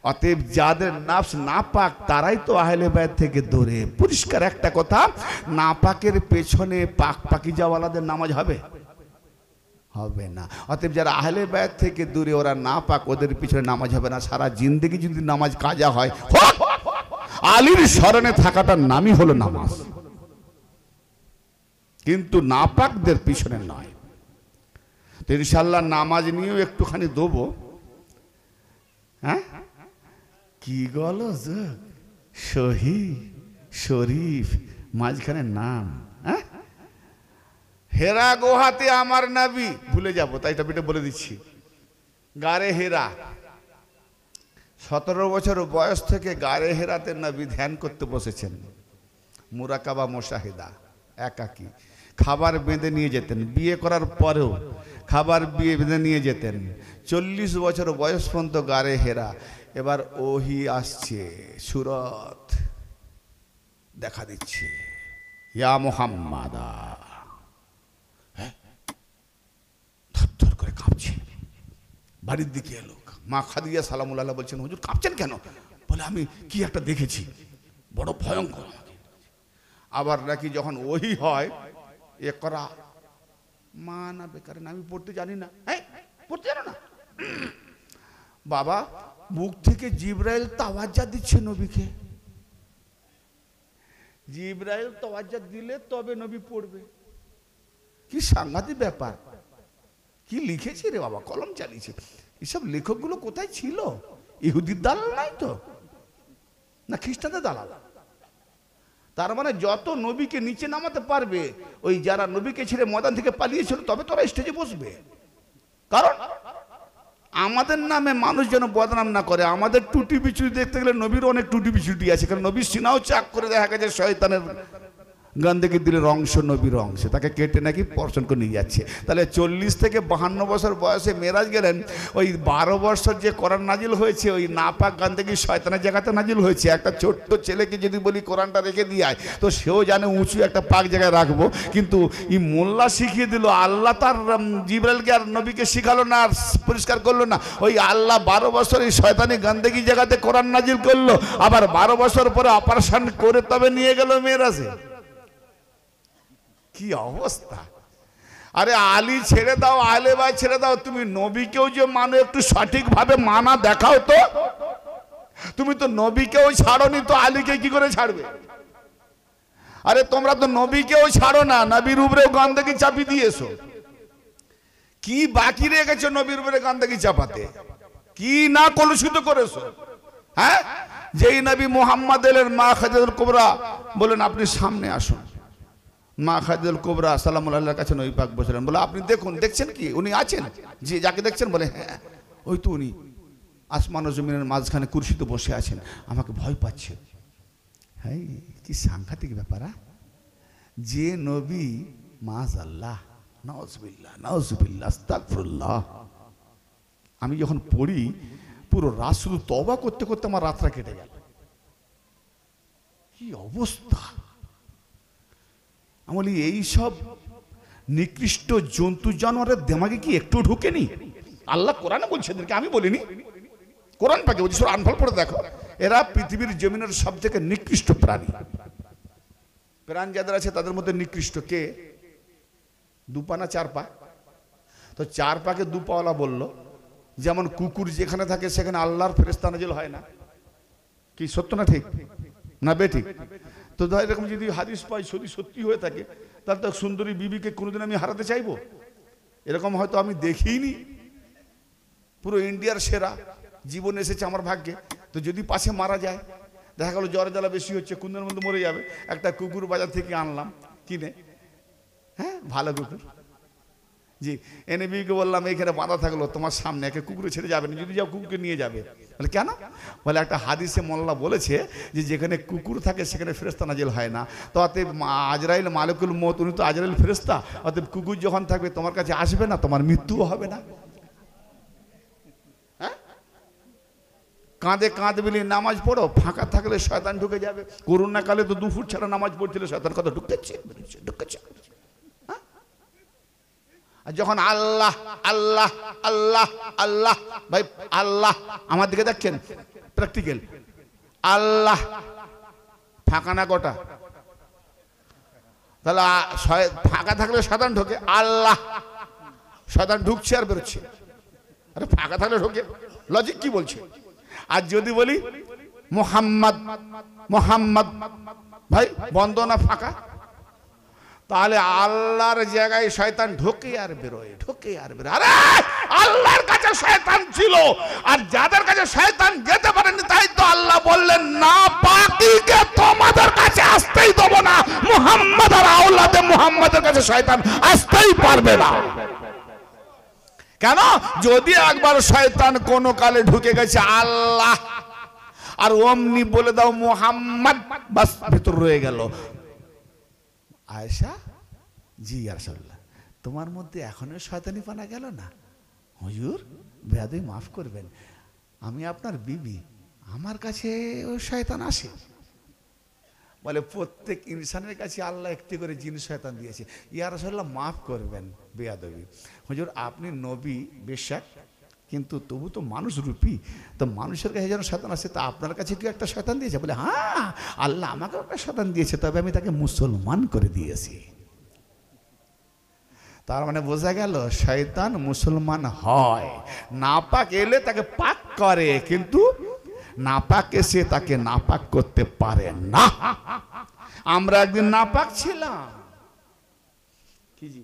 অতএব যাদের নাফস নাপাক তারাই তো আহলে বায়ত থেকে দূরে। পরিষ্কার একটা কথা, নাপাকের পেছনে পাক পাকিজাওয়ালাদের নামাজ হবে? হবে না। অতএব যারা আহলে বায়ত থেকে দূরে, ওরা নাপাক, ওদের পিছনে নামাজ হবে না। সারা জিন্দেগি যদি নামাজ কাজা হয়, আলীর স্মরণে থাকাটার নামই হলো নামাজ, কিন্তু নাপাকদের পিছনে নয়। তো ইনশাল্লাহ নামাজ নিয়েও একটুখানি দেবো। হ্যাঁ, কি গলো সহি শরীফ মাঝখানে নাম। হ্যাঁ, হেরা গুহাতে আমার নবী, ভুলে যাবো তাই এটা বলে দিচ্ছি। গারে হেরা, 17 বছর বয়স থেকে গারে হেরাতে নবী ধ্যান করতে বসেছেন। মুরাকাবা মুশাহিদা, একাকী। খাবার বেঁধে নিয়ে যেতেন, বিয়ে করার পরেও খাবার বেঁধে নিয়ে যেতেন। 40 বছর বয়স পর্যন্ত গারে হেরা। এবার ওহি আসছে, সুরত দেখা দিচ্ছে, ইয়া মুহাম্মাদা। থরথর করে কাঁপছে। বাড়ির দিকে এলো, মা খাদিজা সালামুল্লাহ বলছেন, হুজুর কাঁপছেন কেন? বলে আমি কি একটা দেখেছি, বড় ভয়ঙ্কর। আবার নাকি যখন ওহি হয়, এ করা মা না বেকার, আমি পড়তে জানি না। হ্যাঁ, পড়তে জানো না? বাবা, মুখ থেকে জিবরাইল তাওয়াজ্জা দিচ্ছে নবীকে। জিবরাইল তাওয়াজ্জা দিলে তবে নবী পড়বে। কি সাংঘাতিক ব্যাপার! কি লিখেছি রে বাবা, কলম চালিয়েছে। এসব লেখকগুলো কোথায় ছিল? ইহুদির দালাল নাই তো, না খ্রিস্টানদের দালাল? তার মানে যত নবীকে নিচে নামাতে পারবে, ওই যারা নবীকে ছেড়ে ময়দান থেকে পালিয়েছিল, তবে তোরা স্টেজে বসবে। কারণ আমাদের নামে মানুষ যেন বদনাম না করে। আমাদের টুটি বিচুটি দেখতে গেলে নবীর অনেক টুটি বিচুটি আছে, কারণ নবীর সিনাও চাক করে দেখা গেছে শয়তানের গান্দেকে দিলের অংশ, নবীর অংশ, তাকে কেটে নাকি পর্ষণ করে নিয়ে যাচ্ছে। তাহলে 40 থেকে 52 বছর বয়সে মেরাজ গেলেন। ওই 12 বছর যে কোরআন নাজিল হয়েছে, ওই নাপাক গান্দেকি শয়তানের জায়গাতে নাজিল হয়েছে। একটা ছোট্ট ছেলেকে যদি বলি কোরআনটা রেখে দিয়ে আয়, তো সেও জানে উঁচু একটা পাক জায়গায় রাখবো, কিন্তু এই মোল্লা শিখিয়ে দিল। আল্লাহ তার জিবরাইলকে আর নবীকে শিখালো না, আর পরিষ্কার করলো না। ওই আল্লাহ 12 বছর এই শয়তানি গান্দেকি জায়গাতে কোরআন নাজিল করলো, আবার 12 বছর পরে অপারেশন করে তবে নিয়ে গেল মেরাজে। কি অবস্থা! আরে আলী ছেড়ে দাও, আহলে বায়ত ছেড়ে দাও, তুমি নবীকেও যে মানো, একটু সঠিকভাবে মানা দেখাও তো। তুমি তো নবীকেও ছাড়োনি, তো আলীকে কি করে ছাড়বে? আরে তোমরা তো নবীকেও ছাড়ো না, নবীর উপরে গান্দেকি চাপি দিয়েছো। কি বাকি রেখেছো নবীর উপরে গান্দেকি চাপাতে? কি না কলুষিত করেছো? হ্যাঁ, যেই নবী মুহাম্মদ এলেন, মা খাদিজাতুল কুবরা বলেন আপনি সামনে আসুন। মা খাদিজাতুল কুবরা সালামুল্লাহর কাছে নবী পাক বসলেন। বলে আপনি দেখুন, দেখছেন কি? উনি আছেন? যে যাকে দেখছেন? বলে হ্যাঁ, ওই তো উনি আসমান ও জমিনের মাঝখানে কুরসিতে বসে আছেন, আমাকে ভয় পাচ্ছে। হ্যাঁ, কি সাংঘাতিক ব্যাপার! যে নবী, মাআযাল্লাহ, নাউযুবিল্লাহ, নাউযুবিল্লাহ, আস্তাগফিরুল্লাহ, আমি যখন পড়ি পুরো রাত শুধু তওবা করতে করতে আমার রাতটা কেটে গেল। কি অবস্থা! আমি বলি এইসব নিকৃষ্ট জন্তু জানোয়ারের দেমাগে কি একটু ঢুকেনি? আল্লাহ কোরআনে বলছে, এদেরকে আমি বলিনি, কোরআন পাকে বলছি, সূরা আনফাল পড়ে দেখো। এরা পৃথিবীর জমিনের সব থেকে নিকৃষ্ট প্রাণী। প্রাণ যাদের আছে তাদের মধ্যে নিকৃষ্ট কে? 2 পা না 4 পা? তো 4 পাকে 2 পাওয়ালা বললো। যেমন কুকুর যেখানে থাকে সেখানে আল্লাহর ফেরেশতা নাজিল হয় না, কি সত্য না ঠিক না বেঠিক? তো এরকম যদি হাদিস পাই যদি সত্যি হয়ে থাকে, তাহলে তো সুন্দরী বিবিকে কোনোদিন আমি হারাতে চাইবো? এরকম হয়তো আমি দেখিনি। পুরো ইন্ডিয়ার সেরা জীবন এসেছে আমার ভাগ্যে। তো যদি পাশে মারা যায়, দেখা গেল জ্বর জ্বালা বেশি হচ্ছে, কোনদিনের মধ্যে মরে যাবে, একটা কুকুর বাজার থেকে আনলাম কিনে, হ্যাঁ ভালো কুকুর, জি এনে বিবিকে বললাম এইখানে বাঁধা থাকলো তোমার সামনে, একে কুকুরে ছেড়ে যাবে না, যদি যাও কুকুরকে নিয়ে যাবে। বলে কেন? বলে একটা হাদিসে মোল্লা বলেছে যে যেখানে কুকুর থাকে সেখানে ফেরেশতা নাজিল হয় না। তো অতএব আজরাইল মালিকুল মউত, উনি তো আজরাইল ফেরেশতা, অতএব কুকুর যখন থাকবে তোমার কাছে আসবে না, তোমার মৃত্যুও হবে না। হ্যাঁ, কাঁধে কাঁধ মিলিয়ে নামাজ পড়ো, ফাঁকা থাকলে শয়তান ঢুকে যাবে। করোনা কালে তো 2 ফুট ছাড়া নামাজ পড়ছিল, শয়তান কথা ঢুকেছে ঢুকেছে। আর যখন আল্লাহ আল্লাহ আল্লাহ আল্লাহ, ভাই আল্লাহ আমার দিকে দেখছেন, প্র্যাকটিক্যাল। আল্লাহ ফাঁকা না গোটা? তাহলে ফাঁকা থাকলে শয়তান ঢোকে। আল্লাহ, শয়তান ঢুকছে আর বেরোচ্ছে। আরে ফাঁকা থাকলে ঢোকে, লজিক কি বলছে? আর যদি বলি মোহাম্মদ, মোহাম্মদ ভাই বন্ধ না ফাঁকা, তাহলে আল্লাহর জায়গায় শয়তান ঢোকে আর বেরোয়, ঢোকে আর বেরোয়। আরে আল্লাহর কাছে শয়তান ছিল, আর যাদের কাছে শয়তান যেতে পারেনি তাই তো আল্লাহ বললেন না পাকিকে তোমাদের কাছে আসতেই দেব না। মুহাম্মদ আর আওলাদে মুহাম্মাদের কাছে শয়তান আসতেই পারবে না। কেন? যদি একবার শয়তান কোন কালে ঢুকে গেছে আল্লাহ আর অমনি বলে দাও মুহাম্মদ, বাস ভিতর রয়ে গেল। আয়েশা, জি ইয়া রাসূলুল্লাহ, তোমার মধ্যে এখনো শয়তানি পানা গেল না? হুজুর বেয়াদবি মাফ করবেন, আমি আপনার বিবি, আমার কাছে ও শয়তান আসে। বলে প্রত্যেক ইনসানের কাছে আল্লাহ একটি করে জিন শয়তান দিয়েছে। ইয়া রাসূলুল্লাহ মাফ করবেন বেয়াদবি, হুজুর আপনি নবী বেশক, কিন্তু তবু তো মানুষ রূপী, তো মানুষের কাছে যেন শয়তান আসে, তা আপনার কাছে কি একটা শয়তান দিয়েছে? বলে হ্যাঁ আল্লাহ আমাকে একটা শয়তান দিয়েছে, তবে আমি তাকে মুসলমান করে দিয়েছি। তার মানে বোঝা গেল শয়তান মুসলমান হয়, নাপাক এলে তাকে পাক করে, কিন্তু নাপাক এসে তাকে নাপাক করতে পারে না। আমরা একদিন নাপাক ছিলাম, কি জি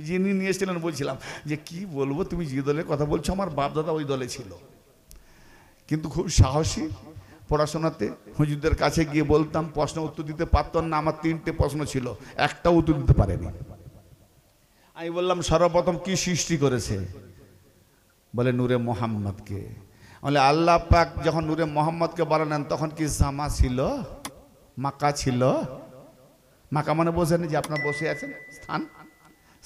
যিনি নিয়ে এসেছিলেন বলছিলাম যে কি বলবো, তুমি যে দলের কথা বলছো আমার বাপ দাদা ওই দলে ছিল, কিন্তু খুব সাহসী, পড়াশোনাতে হুজুরদের কাছে গিয়ে বলতাম, প্রশ্ন উত্তর দিতে পারতাম না। আমার 3টে প্রশ্ন ছিল, একটা উত্তর দিতে পারেনি। আমি বললাম সর্বপ্রথম কি সৃষ্টি করেছে? বলে নূরে মোহাম্মদকে। বলে আল্লাহ পাক যখন নূরে মোহাম্মদকে বানালেন তখন কি জামা ছিল, মাকা ছিল? মাকা মানে বোঝেন যে আপনার বসে আছেন স্থান,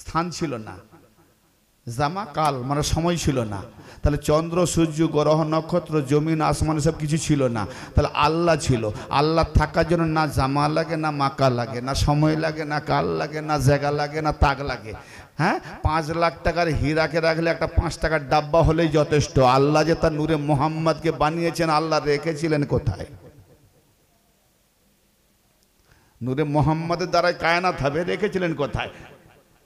স্থান ছিল না। জামা কাল মানে সময় ছিল না। তাহলে চন্দ্র সূর্য গ্রহ নক্ষত্র জমিন আসমান সব কিছু ছিল না। তাহলে আল্লাহ ছিল। আল্লাহ থাকার জন্য না জামা লাগে, না মাকা লাগে, না সময় লাগে, না কাল লাগে, না জায়গা লাগে, না তাক লাগে। হ্যাঁ, 5 লাখ টাকার হীরাকে রাখলে একটা 5 টাকার ডাব্বা হলেই যথেষ্ট। আল্লাহ যে তার নূরে মোহাম্মদকে বানিয়েছেন, আল্লাহ রেখেছিলেন কোথায়? নূরে মোহাম্মদের দ্বারাই কায়নাত হবে, রেখেছিলেন কোথায়?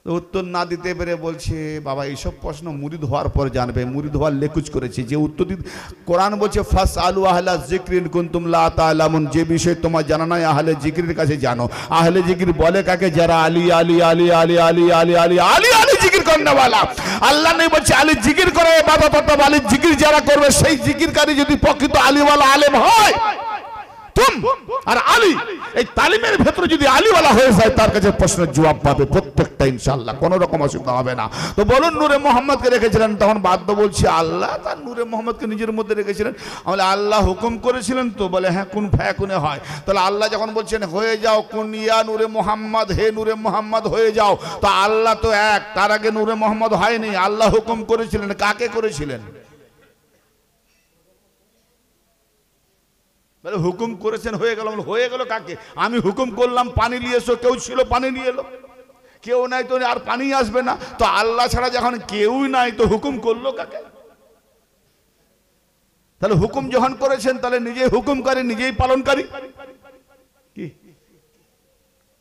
উত্তর না দিতে পেরে বলছে বাবা এইসব প্রশ্ন মুরিদ হওয়ার পর জানবে। মুরিদ হওয়ার লেকুজ করেছে যে উত্তর দিতে। কোরআন বলছে ফাস আলু আহলা যিকরিন কুনতুম লা তা'লামুন, যে বিষয় তোমার জানা নাই আহলে জিকিরের কাছে জানো। আহলে জিকির বলে কাকে? যারা আলী আলী আলী আলী আলী আলী আলী আলী আলী জিকির করনেওয়ালা। আল্লাহ নেই বলছে আলী জিকির করে ইবাদত, অর্থাৎ আলী জিকির যারা করবে সেই জিকিরকারী যদি প্রকৃত আলীওয়ালা আলেম হয়, তুম আর আলী এই তালিমের ভেতরে যদি আলীওয়ালা হয়ে যায় তার কাছে প্রশ্নের জবাব পাবে প্রত্যেকটা, ইনশাআল্লাহ কোনো রকম অসুবিধা হবে না। তো বলুন নূরে মোহাম্মদকে রেখেছিলেন, তখন বাধ্য বলছি আল্লাহ তার নূরে মোহাম্মদকে নিজের মধ্যে রেখেছিলেন। বলে আল্লাহ হুকুম করেছিলেন তো? বলে হ্যাঁ, কুন ফায়াকুনে হয়। তাহলে আল্লাহ যখন বলছেন হয়ে যাও, কুন ইয়া নূরে মোহাম্মদ, হে নূরে মোহাম্মদ হয়ে যাও, তো আল্লাহ তো এক, তার আগে নূরে মোহাম্মদ হয়নি। আল্লাহ হুকুম করেছিলেন, কাকে করেছিলেন? বলে হুকুম করেছেন হয়ে গেল। হয়ে গেল কাকে? আমি হুকুম করলাম পানি নিয়ে এসো, কেউ ছিল পানি নিয়ে এলো, কেউ নাই তো আর পানি আসবে না। তো আল্লাহ ছাড়া যখন কেউই নাই তো হুকুম করলো কাকে? তাহলে হুকুম যখন করেছেন তাহলে নিজেই হুকুমকারী, নিজেই পালনকারী। কি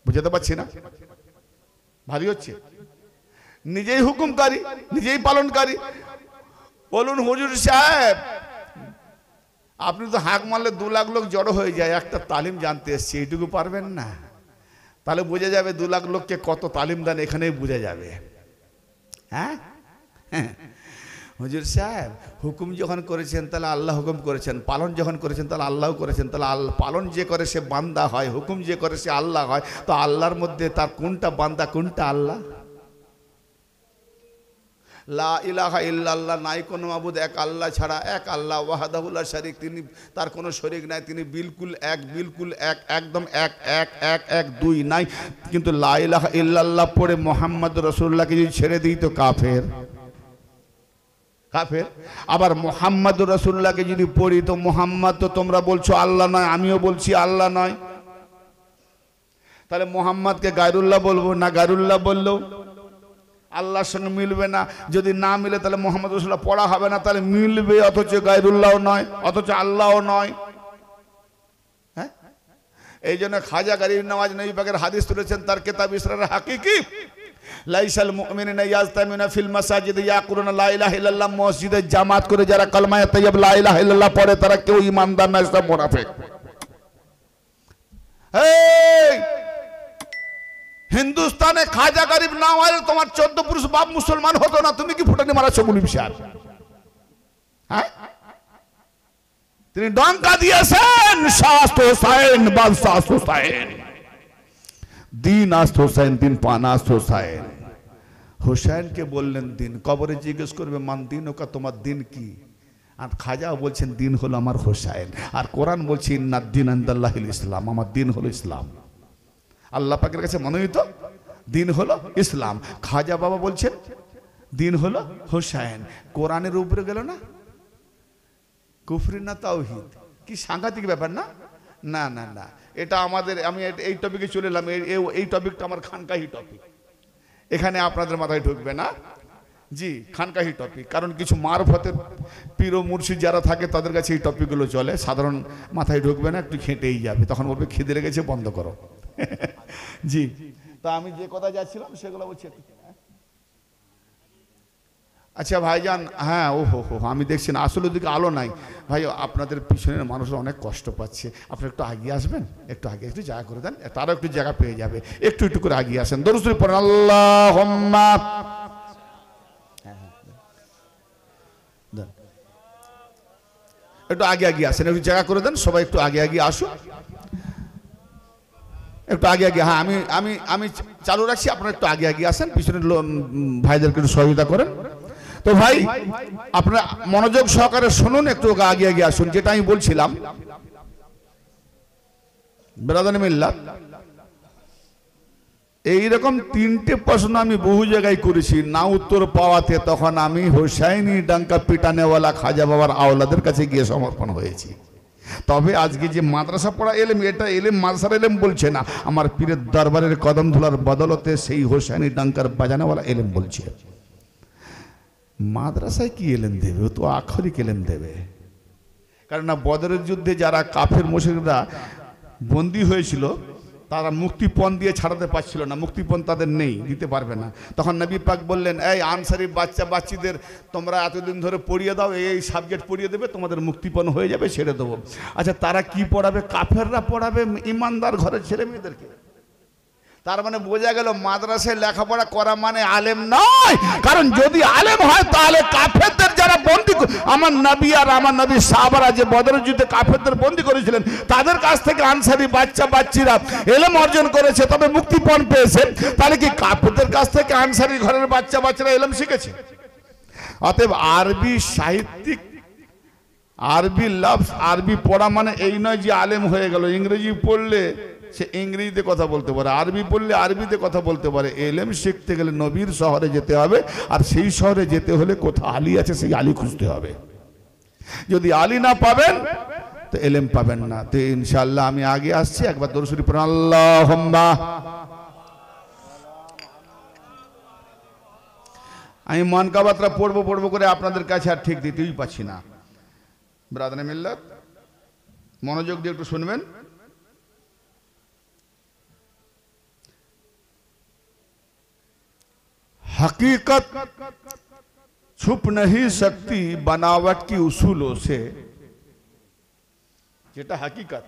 বুঝাতে পারছি না? ভারী হচ্ছে? নিজেই হুকুমকারী, নিজেই পালনকারী। বলুন হুজুর সাহেব, আপনি তো হাঁক মারলে 2 লাখ লোক জড়ো হয়ে যায়, একটা তালিম জানতে এসছে, এইটুকু পারবেন না? তাহলে বোঝা যাবে 2 লাখ লোককে কত তালিম দেন, এখানেই বোঝা যাবে। হ্যাঁ, হুজুর সাহেব হুকুম যখন করেছেন তাহলে আল্লাহ হুকুম করেছেন, পালন যখন করেছেন তাহলে আল্লাহ করেছেন, তাহলে আল্লাহ পালন যে করে সে বান্দা হয়, হুকুম যে করে সে আল্লাহ হয়। তো আল্লাহর মধ্যে তার কোনটা বান্দা কোনটা আল্লাহ? লা ইলাহা ইল্লাল্লাহ, নাই কোনো মাবুদ এক আল্লাহ ছাড়া, এক আল্লাহ ওয়াহদাহু লা শারীক, তিনি তার কোনো শরীক নাই, তিনি বিলকুল এক, বিলকুল এক, একদম এক, এক এক এক, 2 নাই। কিন্তু লা ইলাহা ইল্লাল্লাহ পড়ে মুহাম্মদ রাসূলুল্লাহকে যদি ছেড়ে দিই তো কাফের, কাফের। আবার মুহাম্মদ রাসূলুল্লাহকে যদি পড়ি তো মুহাম্মদ তো তোমরা বলছো আল্লাহ নয়, আমিও বলছি আল্লাহ নয়। তাহলে মুহাম্মদকে গায়রুল্লাহ বলবো না গায়রুল্লাহ বললো? আল্লাহর সঙ্গে মিলবে না। যদি না মিলে তাহলে মোহাম্মদ রাসূলুল্লাহ পড়া হবে না, তাহলে মিলবে অথচ গায়রুল্লাহ নয়, অথচ আল্লাহও নয়। হ্যাঁ, এই জন্য খাজা গরিব নওয়াজ নবী পাকের হাদিস তুলেছেন তার কিতাব ইসরার হাকিকি, লাইসাল মুমিনুনা ইয়াজতামিউনা ফিল মাসাজিদ ইয়াকুলুনা লা ইলাহা ইল্লাল্লাহ, মসজিদে জামাত করে যারা কালমায়ে তাইয়্যিব লা ইলাহা ইল্লাল্লাহ পড়ে তারা কেউ ঈমানদার না, সব মুনাফিক। এই হিন্দুস্তানে খাজা গরিব নওয়াজ তোমার 14 পুরুষ বাপ মুসলমান হতো না, তুমি কি ফুটানি মারাচ্ছো গুলি বিশাল? হ্যাঁ, তিনি ডঙ্কা দিয়েছেন শাস্ত হোসেন বাদশাহ হোসেন, দিন আস্ত হোসেন, দিন পানা আস্ত হোসেন। হোসেনকে বললেন দিন, কবরে জিজ্ঞেস করবে মান দিন ওকা, তোমার দিন কি? আর খাজা বলছেন দিন হলো আমার হোসেন। আর কোরআন বলছে ইন্নাদ দিন ইনদাল্লাহিল ইসলাম, আমার দিন হলো ইসলাম। আল্লাহ পাকের কাছে মনোনীত দিন হলো ইসলাম। খাজা বাবা বলছেন দিন হলো হোসেন। কোরআনের উপরে গেল না, কুফরি না তাওহীদ, কি সাংঘাতিক ব্যাপার না? না না না, এটা আমাদের, আমি এই টপিকে চলে এলাম। এই টপিকটা আমার খানকাহি টপিক, এখানে আপনাদের মাথায় ঢুকবে না। জি, খানকাহি টপিক, কারণ কিছু মারফতের পীর ও মুর্শিদ যারা থাকে তাদের কাছে এই টপিকগুলো চলে, সাধারণ মাথায় ঢুকবে না, একটু খেটেই যাবে, তখন বলবে খিদে লেগেছে বন্ধ করো। জি, তা আমি যে কথা যাচ্ছিলাম সেগুলো বলছি। আচ্ছা ভাইজান, হ্যাঁ ও হো হো, আমি দেখছি না আসলে ওদিকে আলো নাই ভাই, আপনাদের পিছনের মানুষরা অনেক কষ্ট পাচ্ছে, আপনি একটু আগিয়ে আসবেন, একটু আগে একটু জায়গা করে দেন, তারও একটু জায়গা পেয়ে যাবে, একটু একটু করে আগিয়ে আসেন। দরুদ শরীফ পড়েন, আল্লাহুম্মা, একটু আগে আগে আসেন, একটু জায়গা করে দেন, সবাই একটু আগে আগে আসুন, একটু আগে আগে। হ্যাঁ, আমি আমি আমি চালু রাখছি, আপনারা একটু আগে আগে আসেন, পিছনের ভাইদেরকে একটু সহযোগিতা করেন। তো ভাই আপনারা মনোযোগ সহকারে শুনুন, একটু আগে আগে আসুন। যেটা আমি বলছিলাম ব্রাদার মিল্লাত, এইরকম 3টে প্রশ্ন আমি বহু জায়গায় করেছি, না উত্তর পাওয়াতে তখন আমি হোসাইনি ডাঙ্কা পিটানেওয়ালা খাজা বাবার আওলাদের কাছে গিয়ে সমর্পণ হয়েছি। তবে আজকে যে মাদ্রাসা পড়া এলেম, এটা এলেম মাদ্রাসার এলেম বলছে না, আমার পীরের দরবারের কদম ধুলার বদলতে সেই হোসাইনি ডাঙ্কার বাজানেওয়ালা এলেম বলছে। মাদ্রাসায় কি এলেম দেবে? ও তো আক্ষরিক এলেম দেবে। কারণ না, বদরের যুদ্ধে যারা কাফের মুশরিকরা বন্দী হয়েছিল তারা মুক্তিপণ দিয়ে ছাড়াতে পারছিল না, মুক্তিপণ তাদের নেই, দিতে পারবে না। তখন নবী পাক বললেন, এই আনসারি বাচ্চা বাচ্চিদের তোমরা এতদিন ধরে পড়িয়ে দাও, এই সাবজেক্ট পড়িয়ে দেবে, তোমাদের মুক্তিপণ হয়ে যাবে, ছেড়ে দেবো। আচ্ছা, তারা কি পড়াবে? কাফেররা পড়াবে ইমানদার ঘরের ছেলে মেয়েদেরকে। তার মানে বোঝা গেল মাদ্রাসায় লেখাপড়া করা মানে আলেম নয়। কারণ যদি আলেম হয় তাহলে কাফেরদের যারা বন্দী, আমার নবী আর আমার নবী সাহাবারা যে বদরের যুদ্ধে কাফেরদের বন্দী করেছিলেন, তাদের কাছ থেকে আনসারি বাচ্চা বাচ্চিরা এলেম অর্জন করেছে, তবে মুক্তিপণ পেয়েছে। তাহলে কি কাফেরদের কাছ থেকে আনসারি ঘরের বাচ্চা বাচ্চারা এলেম শিখেছে? অতএব আরবি সাহিত্যিক, আরবি লফজ, আরবি পড়া মানে এই নয় যে আলেম হয়ে গেল। ইংরেজি পড়লে সে ইংরেজিতে কথা বলতে পারে, আরবি পড়লে আরবিতে কথা বলতে পারে। এলেম শিখতে গেলে নবীর শহরে যেতে হবে, আর সেই শহরে যেতে হলে কোথাও আলী আছে সেই আলী খুঁজতে হবে। যদি আলী না পাবেন তো এলেম পাবেন না। তো ইনশাআল্লাহ আমি আগে আসছি, একবার দরুদ শরীফ পড়ুন, আল্লাহুম্মা। আমি মানকাবাতরা পড়বো করে আপনাদের কাছে আর ঠিক দিতেই পাচ্ছি না। ব্রাদারে মিল্লাত, মনোযোগ দিয়ে একটু শুনবেন। हकीकत छुप नहीं सकती बनावट की उसूलों से। যেটা হাকিকত,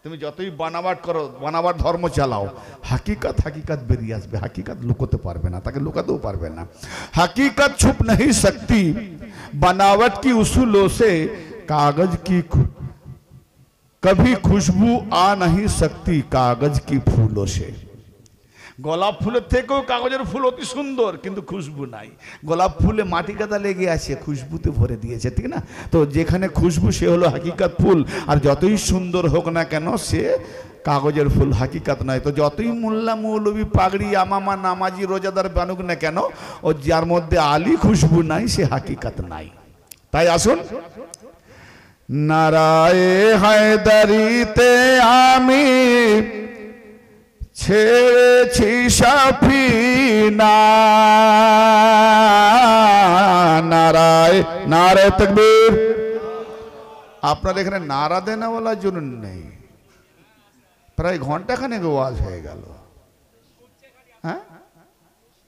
তুমি যতই বানাওয়াট করো, বানাওয়াট ধর্ম চালাও, হাকিকত হাকিকত বেরিয়ে আসবে। হাকিকত লুকোতে পারবে না, তাকে লুকাতেও পারবে না। हकीकत छुप नहीं सकती बनावट की उसूलों से, कागज की कभी खुशबू आ नहीं सकती कागज की फूलों से। গোলাপ ফুলের থেকেও কাগজের ফুল অতি সুন্দর, কিন্তু খুশবু নাই। গোলাপ ফুলে মাটি কাদা লেগে আছে, খুশবুতে ভরে দিয়েছে, ঠিক না? তো যেখানে খুশবু সে হলো হাকিকত ফুল, আর যতই সুন্দর হোক না কেন সে কাগজের ফুল, হাকিকত নয়। তো যতই মোল্লা মৌলবি পাগড়ি আমামা নামাজি রোজাদার বানুক না কেন, ও যার মধ্যে আলী খুশবু নাই সে হাকিকত নাই। তাই আসুন, নারায়ে হায়দারিতে আমি ছেড়েছি সাফিনা। নারায় নারায় তাকবীর। আপনার এখানে নারা দেনাওয়ালা জন নেই, প্রায় ঘন্টাখানেক ওয়াজ হয়ে গেল, হ্যাঁ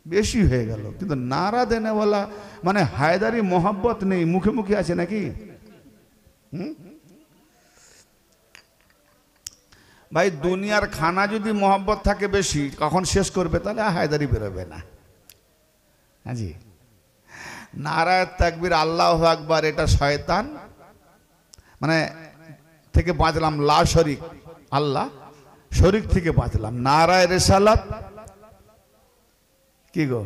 বেশি হয়ে গেল, কিন্তু নারা দেনেওয়ালা মানে হায়দারি মোহাব্বত নেই, মুখে মুখে আছে নাকি? ভাই দুনিয়ার খানা যদি মোহাব্বত থাকে বেশি, কখন শেষ করবে? তাহলে হায়দারি বেরোবে না। হ্যাঁ জি, নারায়ে তাকবীর আল্লাহু আকবার, এটা শয়তান মানে থেকে বাঁচলাম, লা শরীক, আল্লাহ শরীক থেকে বাঁচলাম। নারায়ে রিসালাত কি গো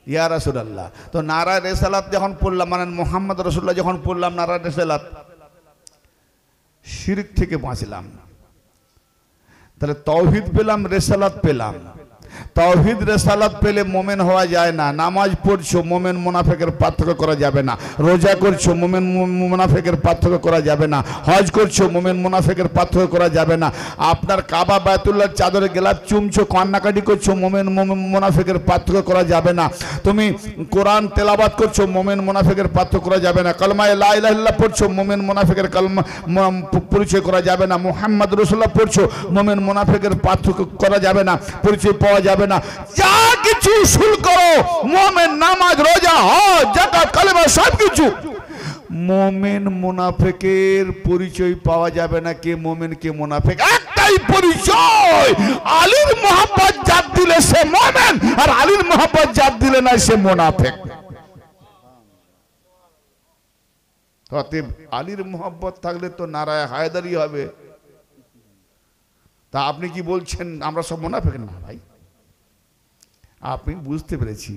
ইয়া রাসূলুল্লাহ, তো নারায়ে রিসালাত যখন পড়লাম মানে মুহাম্মদ রাসূলুল্লাহ যখন পড়লাম নারায়ে রিসালাত, শিরক থেকে বাঁচলাম। তাহলে তাওহীদ পেলাম, রিসালাত পেলাম। তাওহীদ রিসালাত পেলে মোমেন হওয়া যায় না। নামাজ পড়ছো, মোমেন মুনাফিকের পার্থক্য করা যাবে না। রোজা করছো, মোমেন মুনাফিকের পার্থক্য করা যাবে না। হজ করছো, মোমেন মুনাফিকের পার্থক্য করা যাবে না। আপনার কাবা বায়তুল্লাহর চাদরে গেলাপ চুমছো, কান্নাকাটি করছো, মোমেন মুনাফিকের পার্থক্য করা যাবে না। তুমি কোরআন তেলাওয়াত করছো, মোমেন মুনাফিকের পার্থক্য করা যাবে না। কালমায়ে লা ইলাহা ইল্লাল্লাহ পড়ছো, মোমেন মুনাফিকের কালমা পরিচয় করা যাবে না। মুহাম্মদ রাসূলুল্লাহ পড়ছো, মোমেন মুনাফিকের পার্থক্য করা যাবে না, পরিচয় পাওয়া যাবে না। যা কিছু শুরু করো, মুমিন নামাজ রোজা হজ যাকাত কালেমা সবকিছু, মুমিন মুনাফিকের পরিচয় পাওয়া যাবে না। কে মুমিন কে মুনাফিক একটাই পরিচয়, আলীর মোহাব্বত যার দিলে সে মুমিন, আর আলীর মোহাব্বত যার দিলে না সে মুনাফিক। অতএব আলীর মোহাব্বত থাকলে তো নারায়ে হায়দারি হবে। তা আপনি কি বলছেন আমরা সব মুনাফিক? না ভাই, আপনি বুঝতে পেরেছি।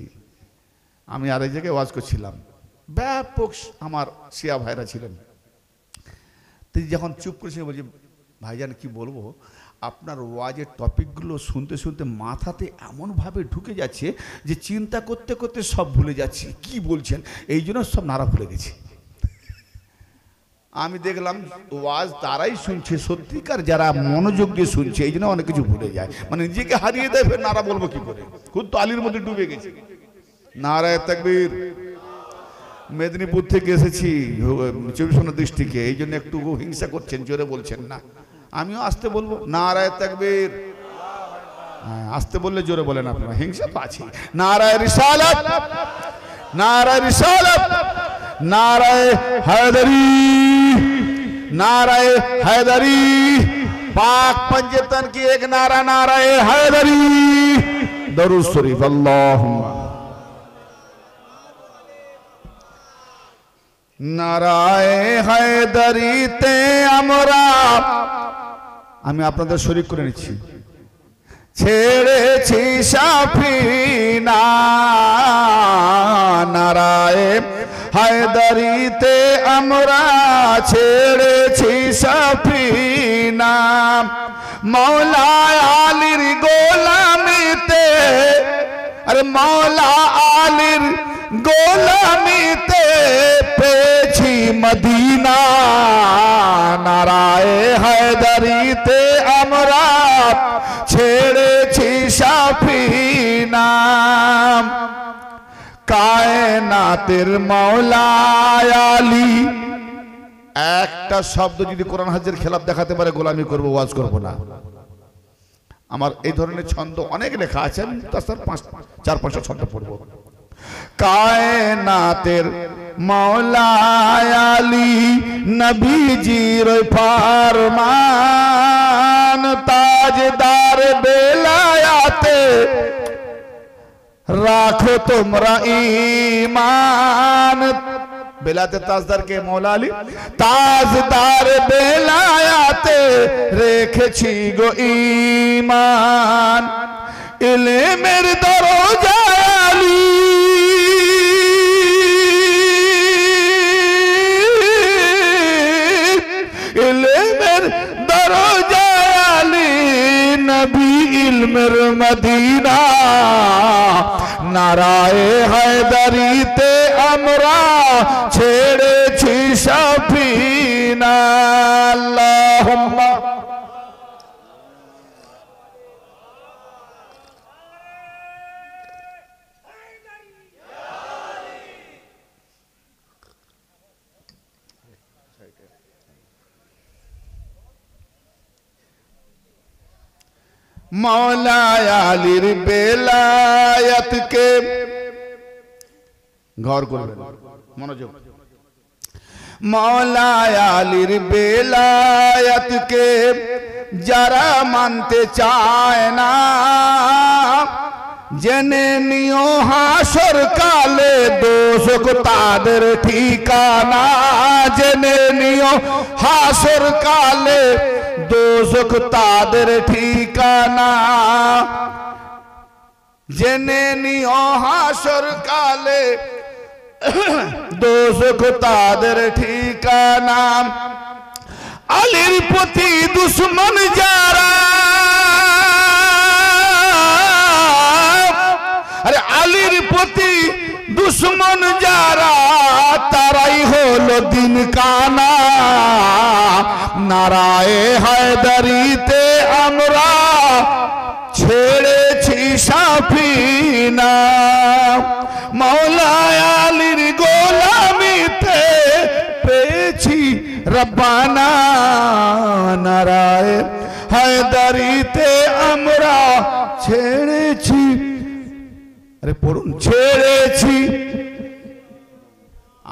আমি আরেক জায়গায় ওয়াজ করছিলাম, ব্যাপক আমার শিয়া ভাইরা ছিলেন, তিনি যখন চুপ করেছিলেন বলছি ভাইজান কি বলবো, আপনার ওয়াজের টপিকগুলো শুনতে শুনতে মাথাতে এমনভাবে ঢুকে যাচ্ছে যে চিন্তা করতে করতে সব ভুলে যাচ্ছি কি বলছেন, এই জন্য সব নারা ভুলে গেছি। আমি দেখলাম ওয়াজ তারাই শুনছে সত্যিকার যারা মনোযোগ দিয়ে শুনছে, এই জন্য অনেক কিছু ভুলে যায়, মানে নিজেকে হারিয়ে দেয়। ফের নারা বলবো কি করে, খুব তো আলীর মধ্যে ডুবে গেছে। নারায়ে তাকবীর। মেদিনীপুর থেকে এসেছি 24 ডিস্ট্রিক্টে, এই জন্য একটু হিংসা করছেন, জোরে বলছেন না। আমিও আসতে বলবো নারায়ে তাকবীর। হ্যাঁ আসতে বললে জোরে বলেন আপনারা, হিংসা তো আছে। নারায়ে রিসালাত, নারায়ে রিসালাত, नाराए हैदरी, नाराए हैदरी। पाक पंजतन की एक नारा नाराए हैदरी। दरूद शरीफ अल्लाहुम्मा। नाराए हैदरी ते আমরা, আমি আপনাদের শরীক করে নিচ্ছি। ছেড়েছি সাফিনা, নারায়ে হায়দারিতে আমরা ছেড়েছি সাফিনা। মৌলা আলীর গোলামিতে, আরে মৌলা আলীর গোলামিতে পেয়েছি মদিনা। নারায়ে হায়দারিতে আমরা ছেড়েছি সাফিনা। কায়নাতের মৌলা আলী, একটা শব্দ যদি কোরআন হাদিসের খেলাফ দেখাতে পারে গোলামি করবো, ওয়াজ করবো না। আমার এই ধরনের ছন্দ অনেক লেখা আছে, আমি তার 4-5টা ছন্দ পড়বো। কায়নাতের মৌলা আলী নবীজির ফরমান, তাজদার বেলায়াতে রাখো তোমরা ঈমান। বেলাতে তাজদার কে মৌলা আলী, তাজদার বেলায়াতে রেখেছি গো ঈমান। ইলমের দরজা আলী, ইলমের দরজা আলী, নবী ইলমের মদিনা। নারায়ে হায়দারিতে আমরা ছেড়েছি সাফিনা। আল্লাহুম্মা मौला आलिर बेलायत के गौर करबेन मनोयोग मौला आलिर बेलायत के जरा मानते चाय ना जने नियो हाशर काले दोषक तादर ठिकाना जने नियो हाशर काले दोषक तादर ठिकाना जने नियो हाशर काले दोषक तादर ठिकाना आलिर प्रति दुश्मन जारा अरे आलिर प्रति दुश्मन जारा ताराई होलो दिन काना नाराए हैदरीते আমরা ছেড়েছি সাফিনা মওলা আলীর গোলামিতে পেয়েছি রব্বানা নারায়ে हैदरीते আমরা ছেড়েছি अरे पढ़ुन ছেড়েছি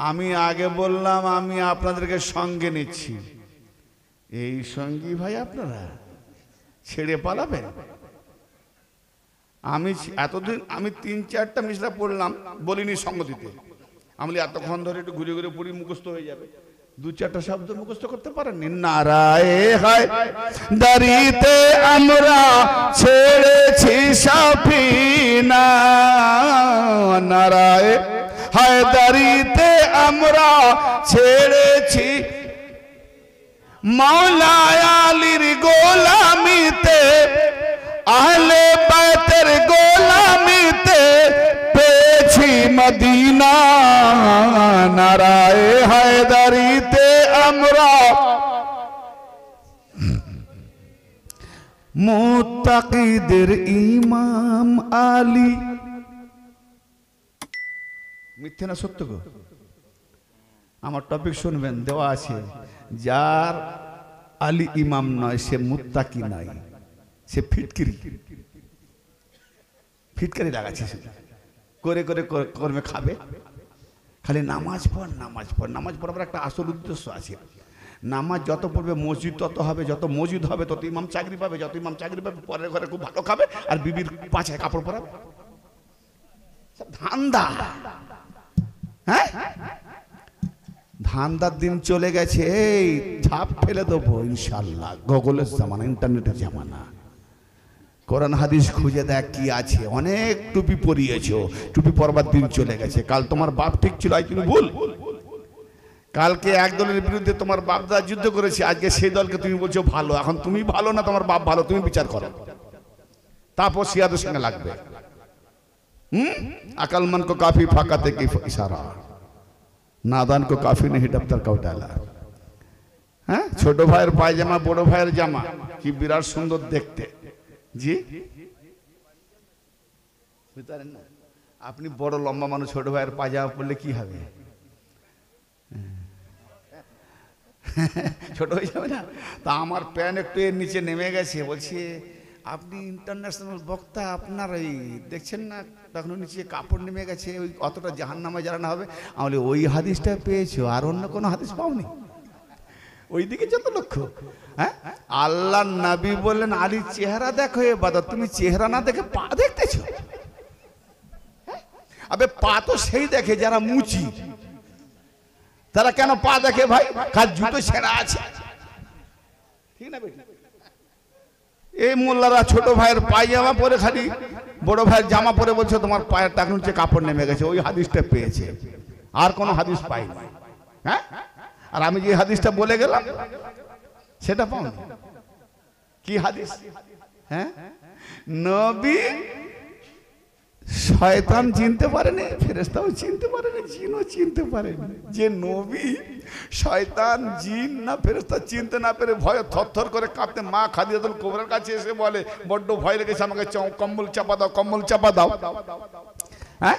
আমি আগে বললাম আমি আপনাদেরকে সঙ্গে নিচ্ছি এই সঙ্গী ভাই আপনারা ছেড়ে পালাবেন আমি এতদিন আমি 3-4টা মিশরা পড়লাম বলিনি সঙ্গ দিতে আমি এতক্ষণ ধরে একটু ঘুরে ঘুরে পড়ি মুখস্থ হয়ে যাবে 2-4টা শব্দ মুখস্থ করতে পারেননি নারায়ে हैदरीते আমরা ছেড়েছি সাফিনা নারায়ে हैदरीते আমরা ছেড়েছি मौला आलिर गोलामीते आहले बैतर गोलामीते पेछी मदीना नाराये हैदरीते আমরা मुत्ताकीদের इमाम आली मिथ्या ना सत्य गो আমার টপিক শুনবেন দেওয়া আছে যার আলী ইমাম নয় সে মুত্তাকি নয় সে ফিটকারি লাগাচ্ছে করে করে কর্মে খাবে খালি নামাজ পড় নামাজ পড়ার একটা আসল উদ্দেশ্য আছে নামাজ যত পড়বে মসজিদ তত হবে যত মসজিদ হবে তত ইমাম চাকরি পাবে যত ইমাম চাকরি পাবে পরের ঘরে খুব ভালো খাবে আর বিবির পাঁচে কাপড় পরাবে ধান্দা হ্যাঁ ধান্দার দিন চলে গেছে এই ঝাপ ফেলে দেবো ইনশাল্লাহ গুগলের জামানা ইন্টারনেটের জামানা কোরআন হাদিস খুঁজে দেখ কি আছে অনেক টুপি পরিয়েছো টুপি পরবার দিন চলে গেছে কাল তোমার বাপ ঠিক ছিল আজ তুমি ভুল কালকে এক দলের বিরুদ্ধে তোমার বাপ দা যুদ্ধ করেছে আজকে সেই দলকে তুমি বলছো ভালো এখন তুমি ভালো না তোমার বাপ ভালো তুমি বিচার করো তারপর সিয়াদের সঙ্গে লাগবে अकलमंद को काफी फाकाते की इशारा नादान को काफी नहीं दफ्तर का डाला हाँ छोटो भाईर पायजामा बड़ो भाईर जामा कि बिराट सुंदर देखते जी अपनी बड़ो लम्बा मानुष छोटो भाईर पायजामा पड़ले की हबे छोटो হয়ে যাবে না তা আমার প্যান একটু এর নিচে নেমে গেছে বলছি আপনি ইন্টারন্যাশনাল বক্তা আপনার এই দেখছেন না তখন নিচে কাপড় নেমে গেছে ওই অতটা জাহান্নামে জানানো হবে আমি ওই হাদিসটা পেয়েছো আর অন্য কোনো হাদিস পাওনি ওইদিকে যত লক্ষ্য হ্যাঁ আল্লাহর নবী বললেন আলী চেহারা দেখো ইবাদত তুমি চেহারা না দেখে পা দেখতেছো আবে পা তো সেই দেখে যারা মুচি তারা কেন পা দেখে ভাই কাল জুতো ছেঁড়া আছে ঠিক না বেটি এই মোল্লারা ছোট ভাইয়ের পায়জামা পরে খালি বড় ভাইয়ের জামা পরে বলছে তোমার পায়ের টাক নিচে কাপড় নেমে গেছে ওই হাদিসটা পেয়েছে আর কোনো হাদিস পাইনি হ্যাঁ আর আমি যে হাদিসটা বলে গেলাম সেটা পাও কি হাদিস হ্যাঁ নবী শয়তান চিনতে পারেনি ফেরেশতাও চিনতে পারেনি জিনও চিনতে পারেনি যে নবী শয়তান জিন না ফেরেশতা চিনতে না পেরে ভয়ে থরথর করে কাঁপতে মা খাদিজাতুল কুবরার কাছে এসে বলে বড্ড ভয় লেগেছে আমাকে কম্বল চাপা দাও হ্যাঁ